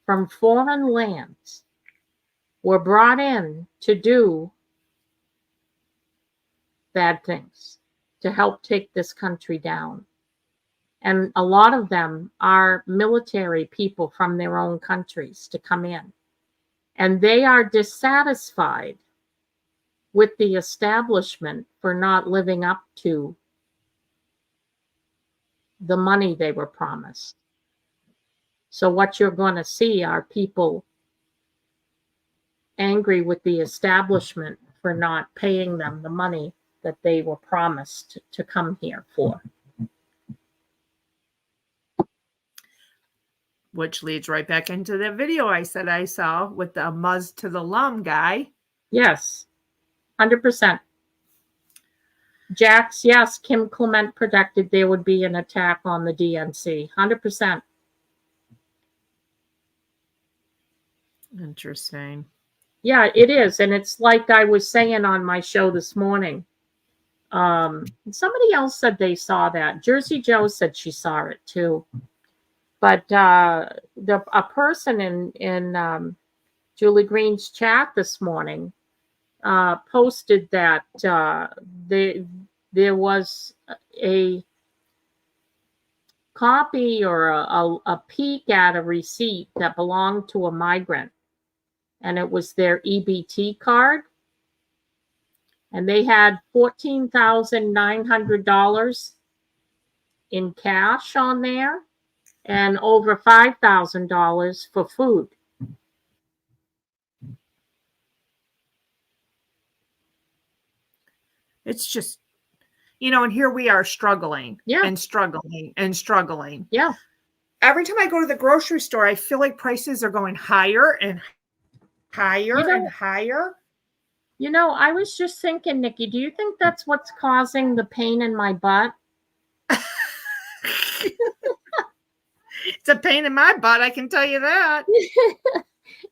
from foreign lands were brought in to do bad things, to help take this country down. And a lot of them are military people from their own countries to come in. And they are dissatisfied with the establishment for not living up to the money they were promised. So what you're going to see are people angry with the establishment for not paying them the money that they were promised to come here for. Which leads right back into the video I said I saw with the Muzz to the Lum guy. Yes, 100%. Jax, yes, Kim Clement predicted there would be an attack on the DNC. 100%. Interesting. Yeah, it is. And it's like I was saying on my show this morning. Somebody else said they saw that. Jersey Joe said she saw it too. But a person in Julie Green's chat this morning posted that there was a copy or a peek at a receipt that belonged to a migrant, and it was their EBT card, and they had $14,900 in cash on there and over $5,000 for food. It's just, and here we are struggling and struggling and struggling. Yeah. Every time I go to the grocery store, I feel like prices are going higher and higher and higher. I was just thinking, Nikki, do you think that's what's causing the pain in my butt? It's a pain in my butt, I can tell you that.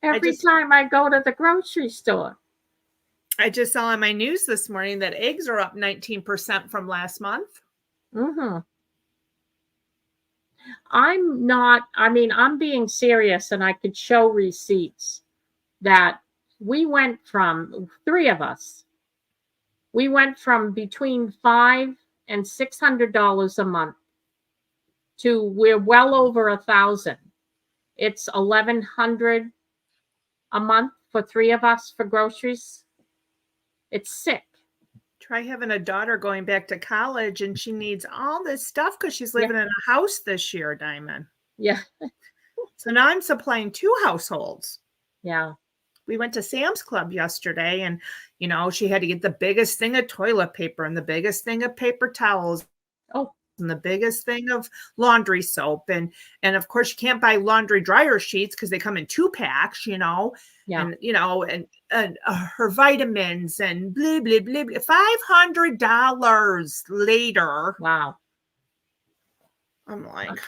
Every time I go to the grocery store. I just saw on my news this morning that eggs are up 19% from last month. Mm-hmm. I'm being serious, and I could show receipts that we went from, three of us, we went from between $500 and $600 a month to we're well over $1,000. It's $1,100 a month for three of us for groceries. It's sick. Try having a daughter going back to college and she needs all this stuff because she's living in a house this year, Diamond. Yeah. So now I'm supplying 2 households. Yeah. We went to Sam's Club yesterday and, she had to get the biggest thing of toilet paper and the biggest thing of paper towels. Oh. And the biggest thing of laundry soap. And of course you can't buy laundry dryer sheets because they come in 2 packs, Yeah. And her vitamins and blah, blah, blah, blah. $500 later. Wow. I'm like,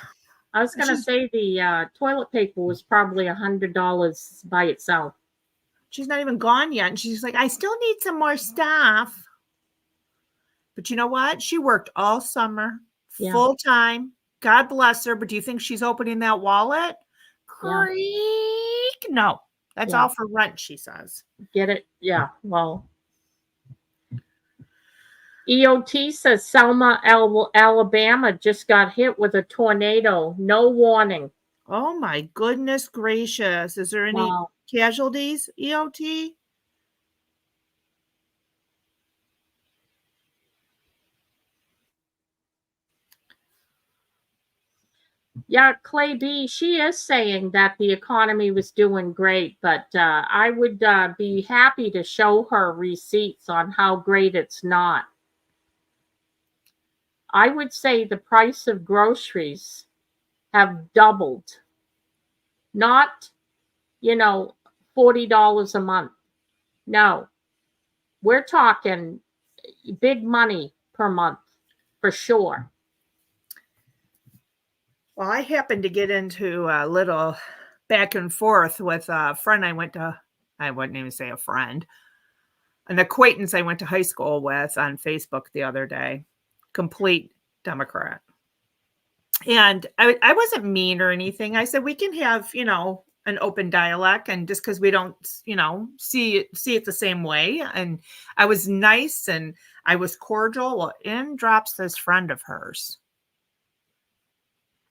I was going to say the toilet paper was probably $100 by itself. She's not even gone yet. And she's like, I still need some more stuff. But you know what? She worked all summer, full time. God bless her. But do you think she's opening that wallet? Creak. No, that's all for rent, she says. Get it? Yeah. Well, EOT says Selma, Alabama just got hit with a tornado. No warning. Oh my goodness gracious. Is there any casualties, EOT? Yeah, Clay B, she is saying that the economy was doing great, but I would be happy to show her receipts on how great it's not. I would say the price of groceries have doubled. Not, $40 a month. No, we're talking big money per month for sure. Well, I happened to get into a little back and forth with a friend I wouldn't even say a friend, an acquaintance I went to high school with on Facebook the other day, complete Democrat. And I wasn't mean or anything. I said, we can have, an open dialogue, and just because we don't, see it the same way. And I was nice and I was cordial. Well, in drops this friend of hers.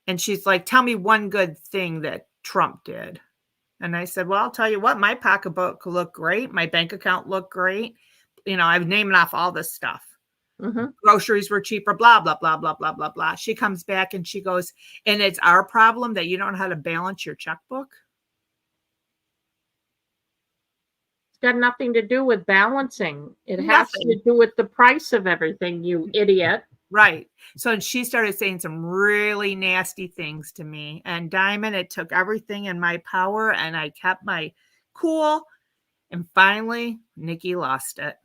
And she's like, tell me one good thing that Trump did. And I said, well, I'll tell you what, my pocketbook looked great. My bank account looked great. I was naming off all this stuff. Mm-hmm. Groceries were cheaper, blah, blah, blah, blah, blah, blah, blah. She comes back and she goes, and it's our problem that you don't know how to balance your checkbook. It's got nothing to do with balancing. It has Nothing. to do with the price of everything, you idiot. Right. So she started saying some really nasty things to me. And Diamond, it took everything in my power, and I kept my cool. And finally, Nikki lost it.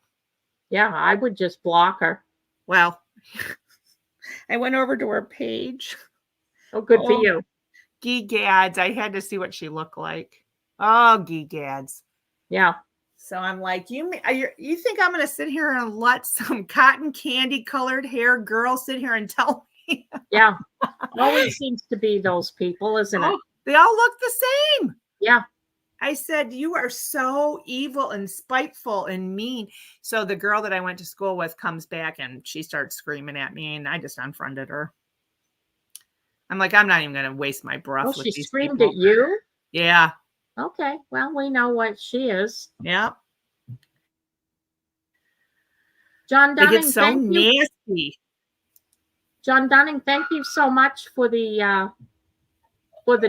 Yeah, I would just block her. Well, I went over to her page. Oh, good for you. Geegads. I had to see what she looked like. Oh, geegads. Yeah. So I'm like, you think I'm going to sit here and let some cotton candy colored hair girl sit here and tell me? Yeah. Always seems to be those people, isn't it? They all look the same. Yeah. I said, you are so evil and spiteful and mean. So the girl that I went to school with comes back and she starts screaming at me, and I just unfriended her. I'm like, I'm not even going to waste my breath with She these screamed people. at you? Yeah. Okay. Well, we know what she is. Yeah. John They Dunning, get so thank you. nasty. John Dunning, thank you so much for the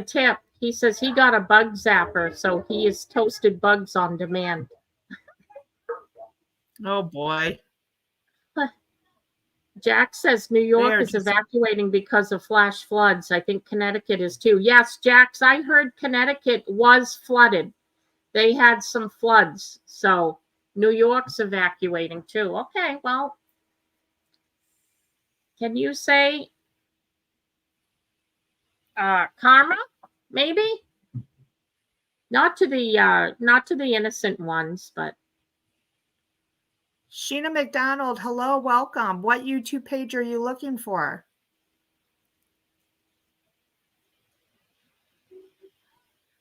tip. He says he got a bug zapper, so he is toasted bugs on demand. Oh boy. Jack says New York is evacuating because of flash floods. I think Connecticut is too. Yes, Jax, I heard Connecticut was flooded. They had some floods. So New York's evacuating too. Okay, well, can you say karma? Maybe? Not to the innocent ones, but Sheena McDonald, hello, welcome. What YouTube page are you looking for?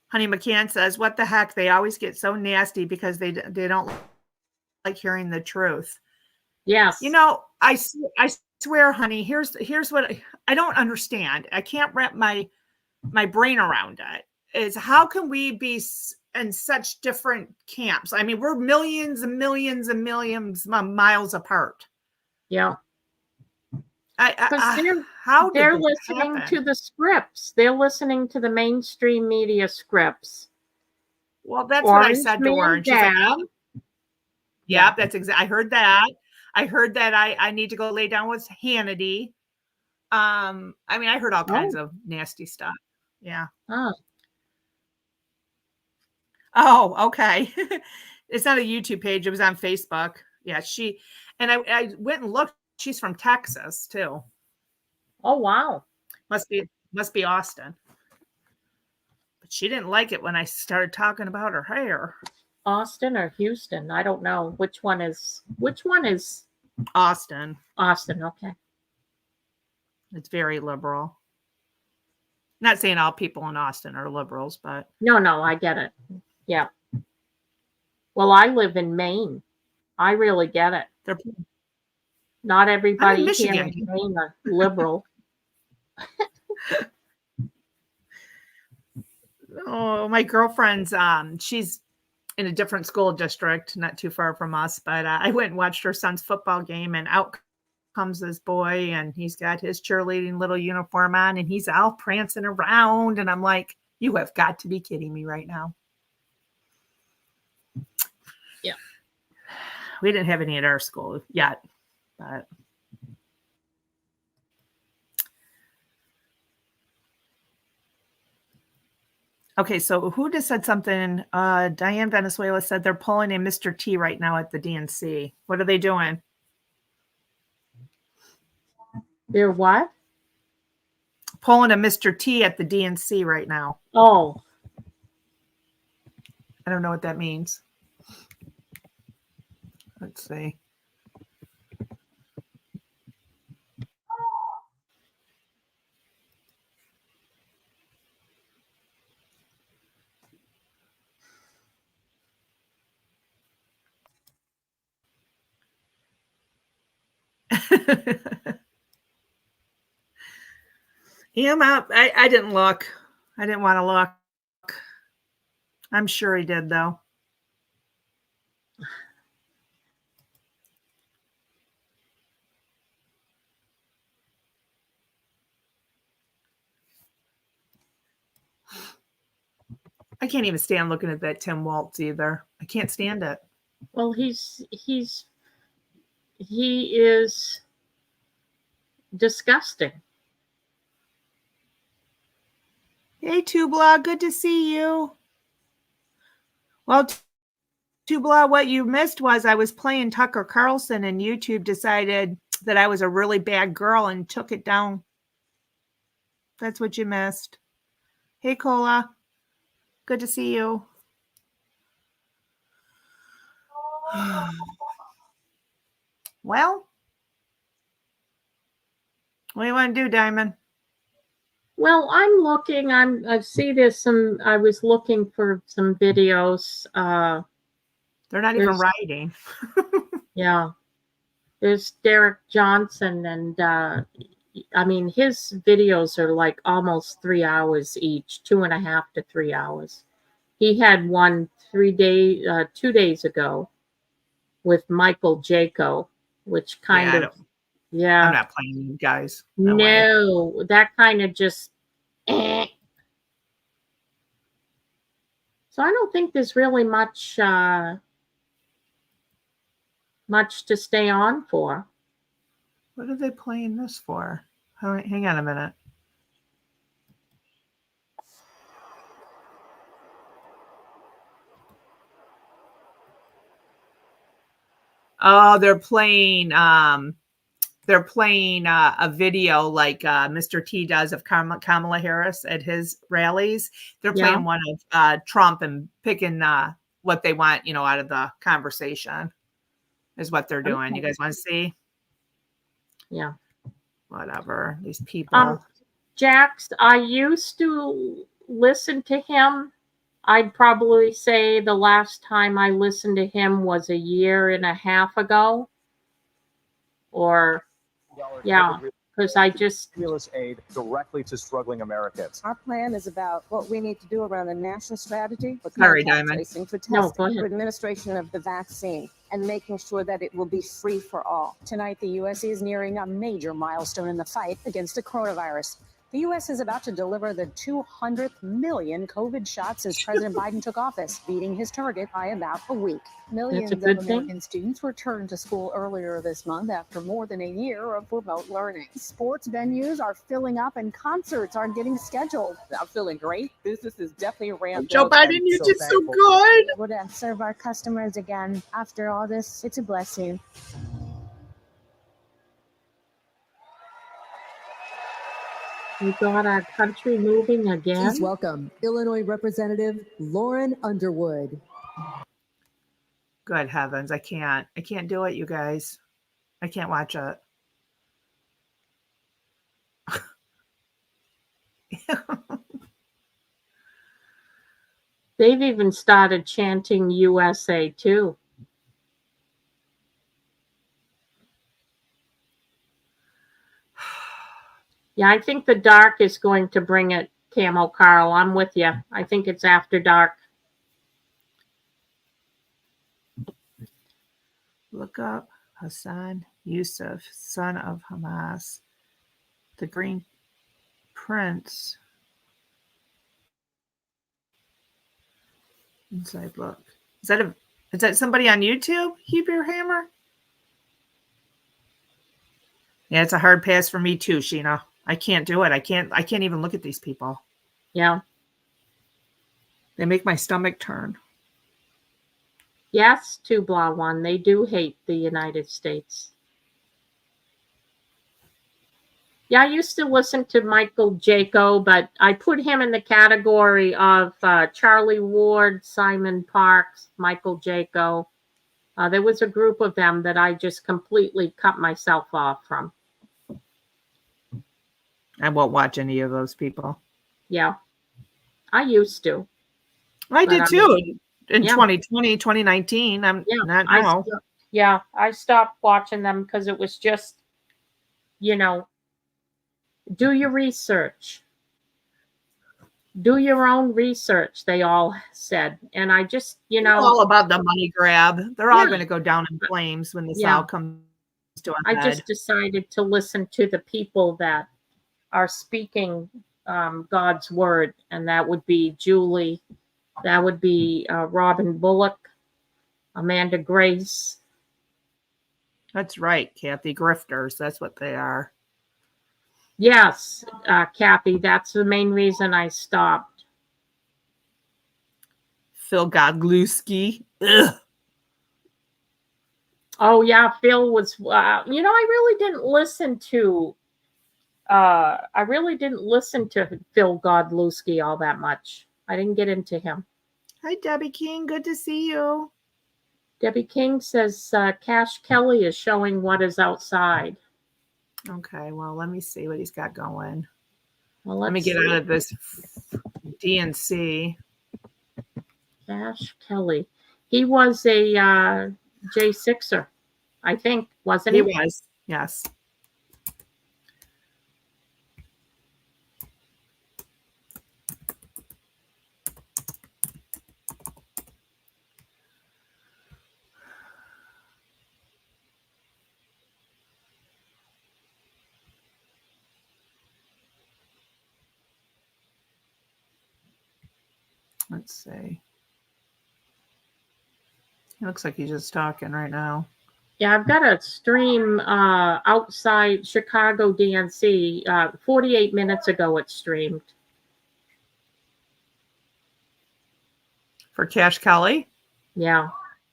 Honey McCann says, what the heck? They always get so nasty because they don't like hearing the truth. yes. I swear, honey, here's what I don't understand. I can't wrap my brain around it. Is how can we be in such different camps? I mean, we're millions and millions and millions of miles apart. Yeah. How they're listening to the scripts. They're listening to the mainstream media scripts. Well, that's what I said to her. And she's like, yeah, that's exactly. I heard that. I heard that I need to go lay down with Hannity. I mean, I heard all kinds of nasty stuff. Yeah. Oh, okay. It's not a YouTube page. It was on Facebook. Yeah, I went and looked. She's from Texas too. Oh, wow. Must be Austin. But she didn't like it when I started talking about her hair. Austin or Houston? I don't know. Which one is Austin? Austin, okay. It's very liberal. Not saying all people in Austin are liberals, but no, I get it. Yeah. Well, I live in Maine. I really get it. Not everybody here in Maine are liberal. Oh, my girlfriend's she's in a different school district, not too far from us, but I went and watched her son's football game, and out comes this boy, and he's got his cheerleading little uniform on, and he's all prancing around, and I'm like, you have got to be kidding me right now. Yeah. We didn't have any at our school yet, but okay, so who just said something? Diane Venezuela said they're pulling a Mr. T right now at the DNC. What are they doing? They're what? Pulling a Mr. T at the DNC right now. Oh. I don't know what that means. Let's see. I didn't look. I didn't want to look. I'm sure he did, though. I can't even stand looking at that Tim Waltz either. I can't stand it. Well, he is disgusting. Hey, Tubla, good to see you. Well, Tubla, what you missed was I was playing Tucker Carlson, and YouTube decided that I was a really bad girl and took it down. That's what you missed. Hey, Cola. Good to see you. Well, what do you want to do, Diamond? Well, I'm looking. I see there's some. I was looking for some videos. They're not even writing. Yeah, there's Derek Johnson, and I mean his videos are like almost 3 hours each, 2.5 to 3 hours. He had one 2 days ago with Michael Jaco, which kind of, I'm not playing you guys. No, that kind of just. So I don't think there's really much to stay on for. What are they playing this for? Hang on a minute. Oh, they're playing a video like Mr. T does of Kamala Harris at his rallies. They're playing one of Trump and picking what they want, out of the conversation is what they're doing. Okay. You guys want to see? Yeah. Whatever. These people. Jax, I used to listen to him. I'd probably say the last time I listened to him was 1.5 years ago. Or because I just stimulus aid directly to struggling Americans. Our plan is about what we need to do around the national strategy for Diamond. tracing, for testing, for administration of the vaccine, and making sure that it will be free for all. Tonight, the U.S. is nearing a major milestone in the fight against the coronavirus. The U.S. is about to deliver the 200th million COVID shots since President Biden took office, beating his target by about a week. Millions of American students returned to school earlier this month after more than a year of remote learning. Sports venues are filling up and concerts are getting scheduled. I'm feeling great. Business is definitely ramped up. Joe Biden, you did so good. Able to serve our customers again after all this. It's a blessing. We got our country moving again. Please welcome Illinois Representative Lauren Underwood. Good heavens, I can't do it, you guys. I can't watch it. They've even started chanting USA too. Yeah, I think the dark is going to bring it, Camo Carl. I'm with you. I think it's after dark. Look up Hassan Yusuf, son of Hamas. The Green Prince. Inside look. Is that somebody on YouTube? Hebrew Hammer? Yeah, it's a hard pass for me too, Sheena. I can't do it. I can't even look at these people. Yeah. They make my stomach turn. Yes, 2-1. They do hate the United States. Yeah, I used to listen to Michael Jaco, but I put him in the category of Charlie Ward, Simon Parks, Michael Jaco. There was a group of them that I just completely cut myself off from. I won't watch any of those people. Yeah, I used to. I did too. In 2020, 2019. I'm not now. I stopped watching them because it was just, do your research. Do your own research, they all said. And I just, It's all about the money grab. They're all going to go down in flames when this all comes to a head. I just decided to listen to the people that are speaking God's word, and that would be Julie That would be Robin Bullock, Amanda Grace. That's right, Kathy. Grifters. That's what they are. Yes, Kathy, that's the main reason I stopped. Phil Godlewski. Ugh. Oh yeah, Phil was. I really didn't listen to. Phil Godlewski all that much. I didn't get into him. Hi, Debbie King. Good to see you. Debbie King says Cash Kelly is showing what is outside. Okay, well, let me see what he's got going. Well, let me get out of this DNC. Cash Kelly. He was a J6er, I think, wasn't he? He was, yes. Let's see. It looks like he's just talking right now. Yeah, I've got a stream outside Chicago DNC. 48 minutes ago it streamed. For Cash Kelly? Yeah.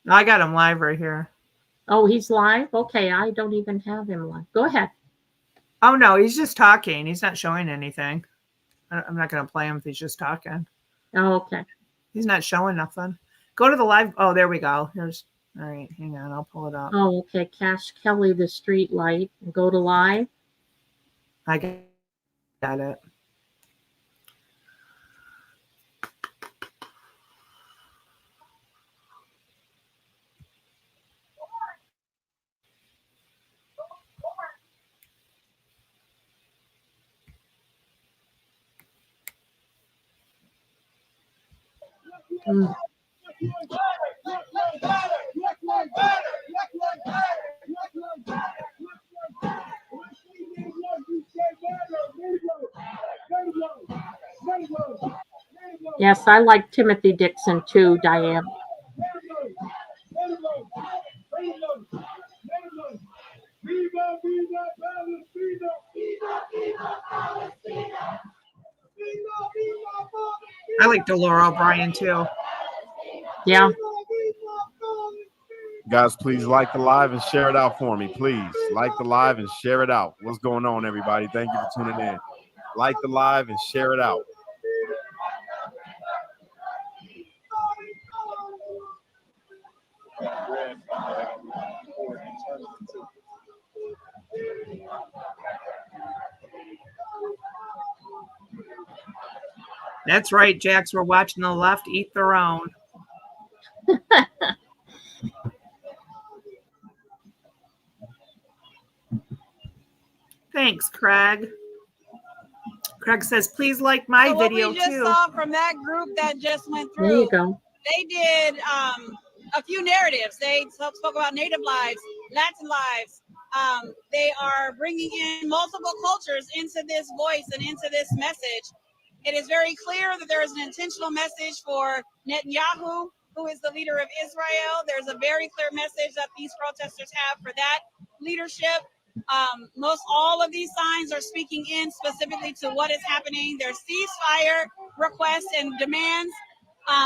I got him live right here. Oh, he's live? Okay, I don't even have him live. Go ahead. Oh, no, he's just talking. He's not showing anything. I'm not going to play him if he's just talking. Oh, okay. He's not showing nothing. Go to the live. Oh, there we go. Here's. All right, hang on. I'll pull it up. Oh, okay. Cash Kelly, the street light. Go to live. I got it. Mm. Yes, I like Timothy Dixon too, Diane. I like Delora O'Brien too. Yeah. Guys, please like the live and share it out for me. Please like the live and share it out. What's going on, everybody? Thank you for tuning in. Like the live and share it out. That's right, Jax. We're watching the left eat their own. Thanks, Craig. Craig says, please like my so video what we just too. saw from that group that just went through. There you go. They did a few narratives. They spoke about Native lives, Latin lives. They are bringing in multiple cultures into this voice and into this message. It is very clear that there is an intentional message for Netanyahu, who is the leader of Israel. There's a very clear message that these protesters have for that leadership. Most all of these signs are speaking in specifically to what is happening. There's ceasefire requests and demands.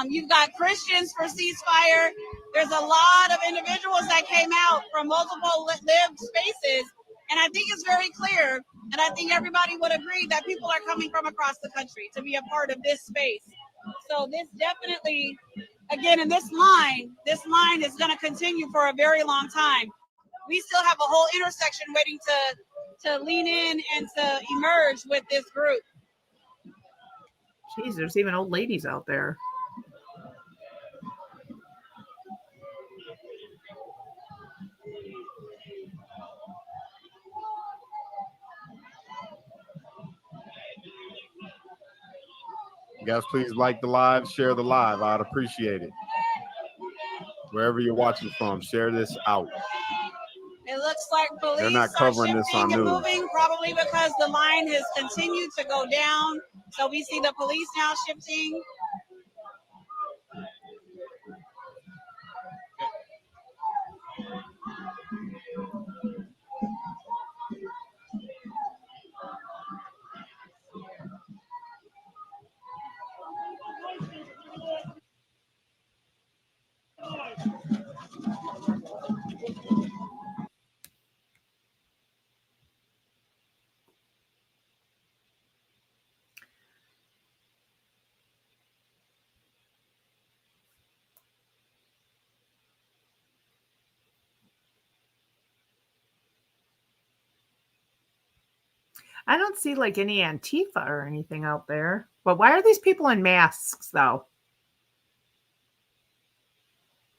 You've got Christians for ceasefire. There's a lot of individuals that came out from multiple lived spaces. And I think it's very clear, and I think everybody would agree that people are coming from across the country to be a part of this space. So this definitely, again, in this line is going to continue for a very long time. We still have a whole intersection waiting to lean in and to emerge with this group. Jeez, there's even old ladies out there. Guys, please like the live, share the live. I'd appreciate it. Wherever you're watching from, share this out. It looks like police They're not covering are this on shifting and news. moving, probably because the line has continued to go down. So we see the police now shifting. I don't see like any Antifa or anything out there. But why are these people in masks though?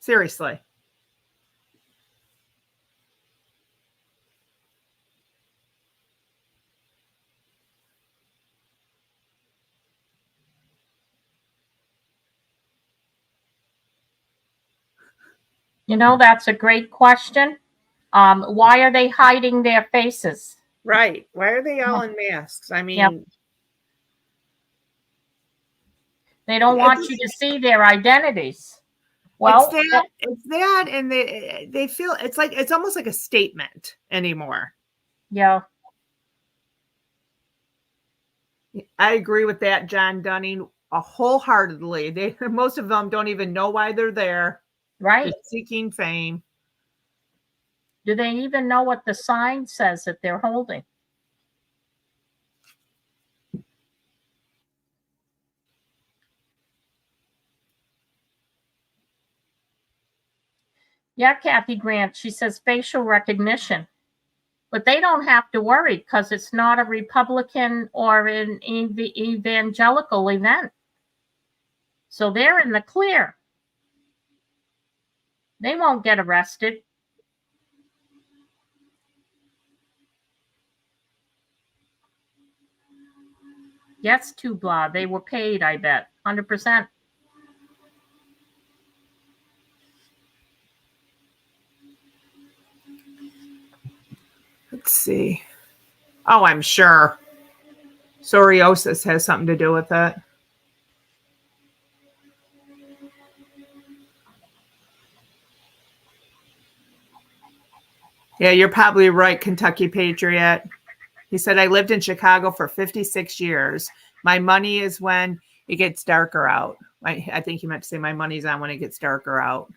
Seriously. You know, that's a great question. Why are they hiding their faces? Right. Why are they all in masks? I mean, Yep. They don't want you to see their identities. Well, it's that, and they feel it's almost like a statement anymore. Yeah. I agree with that, John Dunning, wholeheartedly. Most of them don't even know why they're there. Right. Just seeking fame. Do they even know what the sign says that they're holding? Yeah, Kathy Grant, she says facial recognition. But they don't have to worry because it's not a Republican or an evangelical event. So they're in the clear. They won't get arrested. Yes, Tubla, they were paid, I bet, 100%. Let's see. Oh, I'm sure. Psoriasis has something to do with it. Yeah, you're probably right, Kentucky Patriot. He said, I lived in Chicago for 56 years. My money is when it gets darker out. I think he meant to say my money's on when it gets darker out.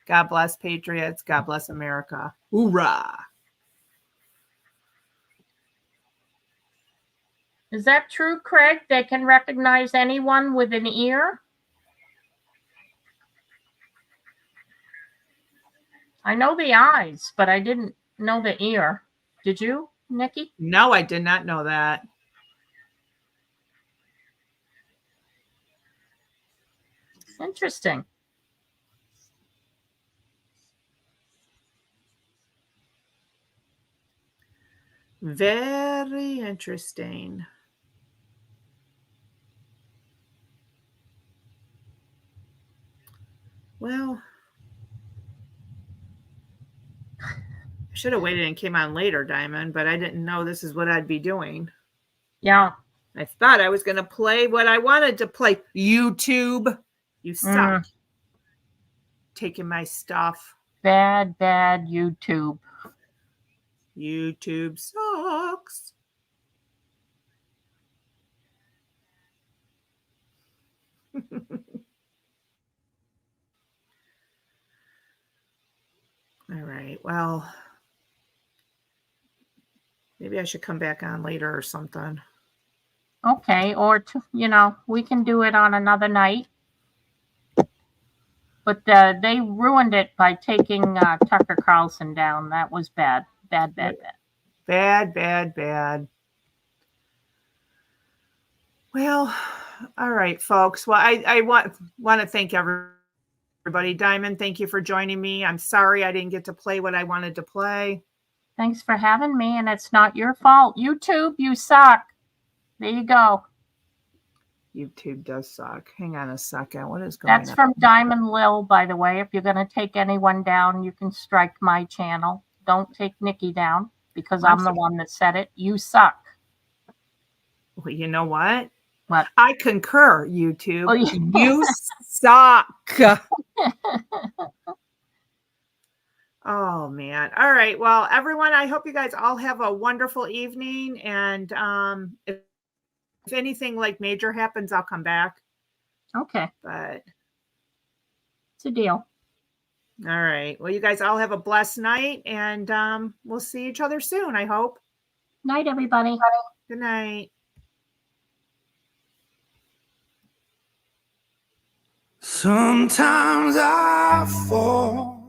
God bless Patriots. God bless America. Hoorah. Is that true, Craig? They can recognize anyone with an ear? I know the eyes, but I didn't know the ear. Did you, Nikki? No, I did not know that. Interesting. Very interesting. Well, I should have waited and came on later, Diamond, but I didn't know this is what I'd be doing. Yeah. I thought I was going to play what I wanted to play. YouTube. You suck. Taking my stuff. Bad YouTube. YouTube sucks. All right. Well, maybe I should come back on later or something. Okay. Or, we can do it on another night. But they ruined it by taking Tucker Carlson down. That was bad. Bad. Bad. Well, all right, folks. Well, I want to thank everybody. Diamond, thank you for joining me. I'm sorry I didn't get to play what I wanted to play. Thanks for having me, and it's not your fault. YouTube, you suck. There you go. YouTube does suck. Hang on a second. What is going on? That's from Diamond Lil, by the way. If you're going to take anyone down, you can strike my channel. Don't take Nikki down because I'm the one that said it. You suck. Well, you know what? What? I concur, YouTube. Oh, yeah. You suck. Oh, man. All right. Well, everyone, I hope you guys all have a wonderful evening. And if anything like major happens, I'll come back. Okay. But it's a deal. All right. Well, you guys all have a blessed night, and we'll see each other soon, I hope. Night, everybody. Good night. Sometimes I fall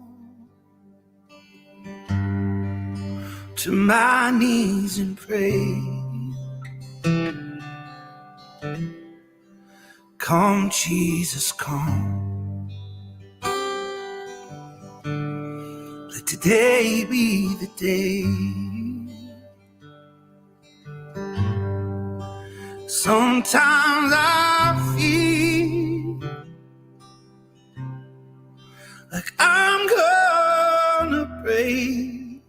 to my knees and pray. Come, Jesus, come. Let today be the day. Sometimes I feel like I'm gonna break,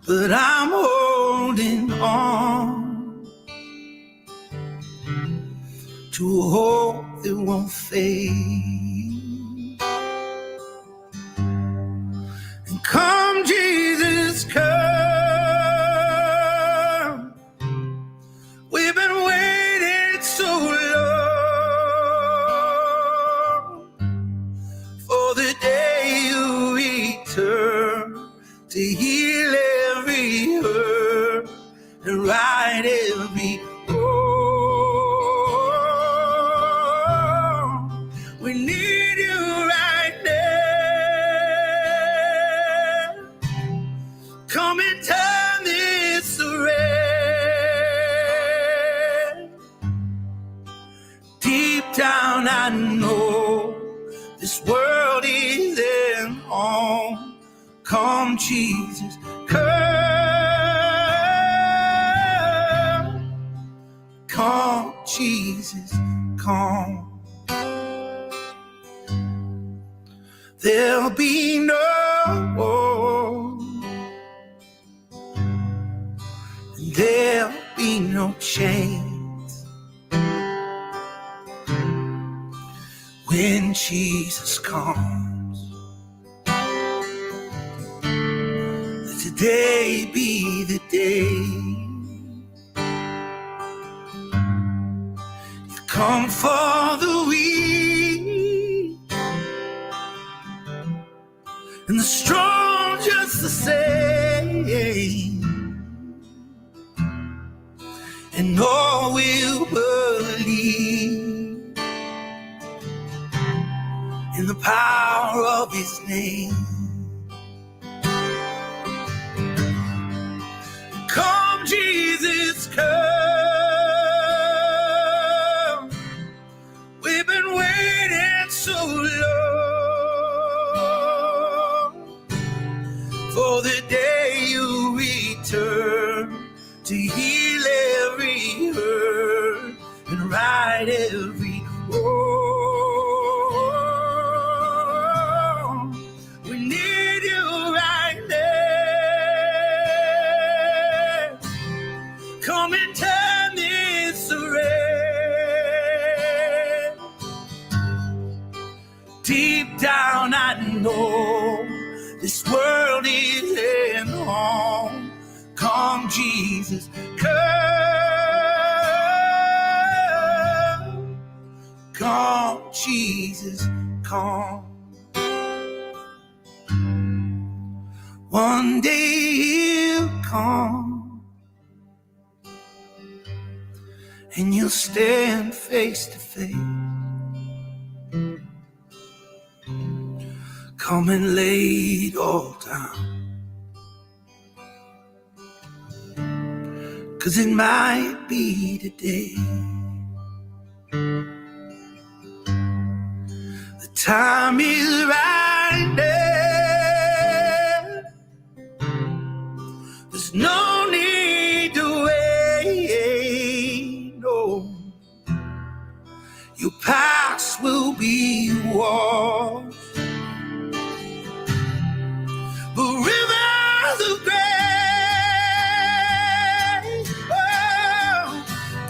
but I'm holding on to a hope that won't fade. And come, Jesus, come. We've been waiting so long for the day you return to heal every hurt and right every wrong. We need you right now. Come and turn this around. Deep down I know this world isn't home. Come, Jesus, come. Come, Jesus, come. There'll be no war, and there'll be no chains when Jesus comes. Let today be the day. You come for the weak and the strong just the same, and all will believe in the power of his name. Come, Jesus, come. We've been waiting so long for the day you return to heal every hurt and right every wrong. We need you right now. Come and turn this around. Deep down I know this world isn't home. Come, Jesus, come. Come, Jesus, come. One day he'll come and you'll stand face to face. Come and lay it all down, 'cause it might be today. The time is right now. There's no need to wait, no. Your past will be washed, but rivers of grace, oh,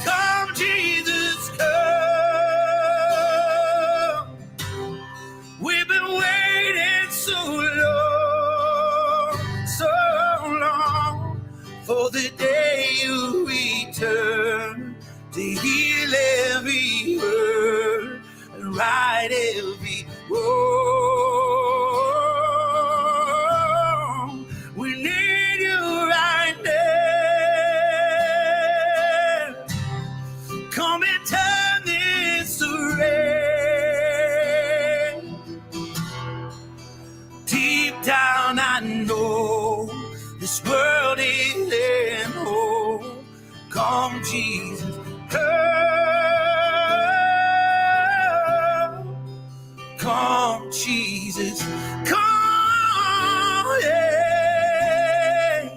come, Jesus, come. We've been waiting so long for the day you return to heal every hurt and right every wrong. We need you right now. Come and turn this around. Deep down I know this world isn't home. Come, Jesus, come. Come, Jesus. Come, yeah.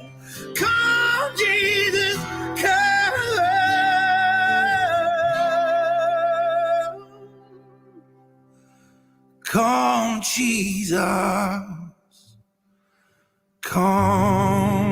Come, Jesus. Come. Come, Jesus. Come.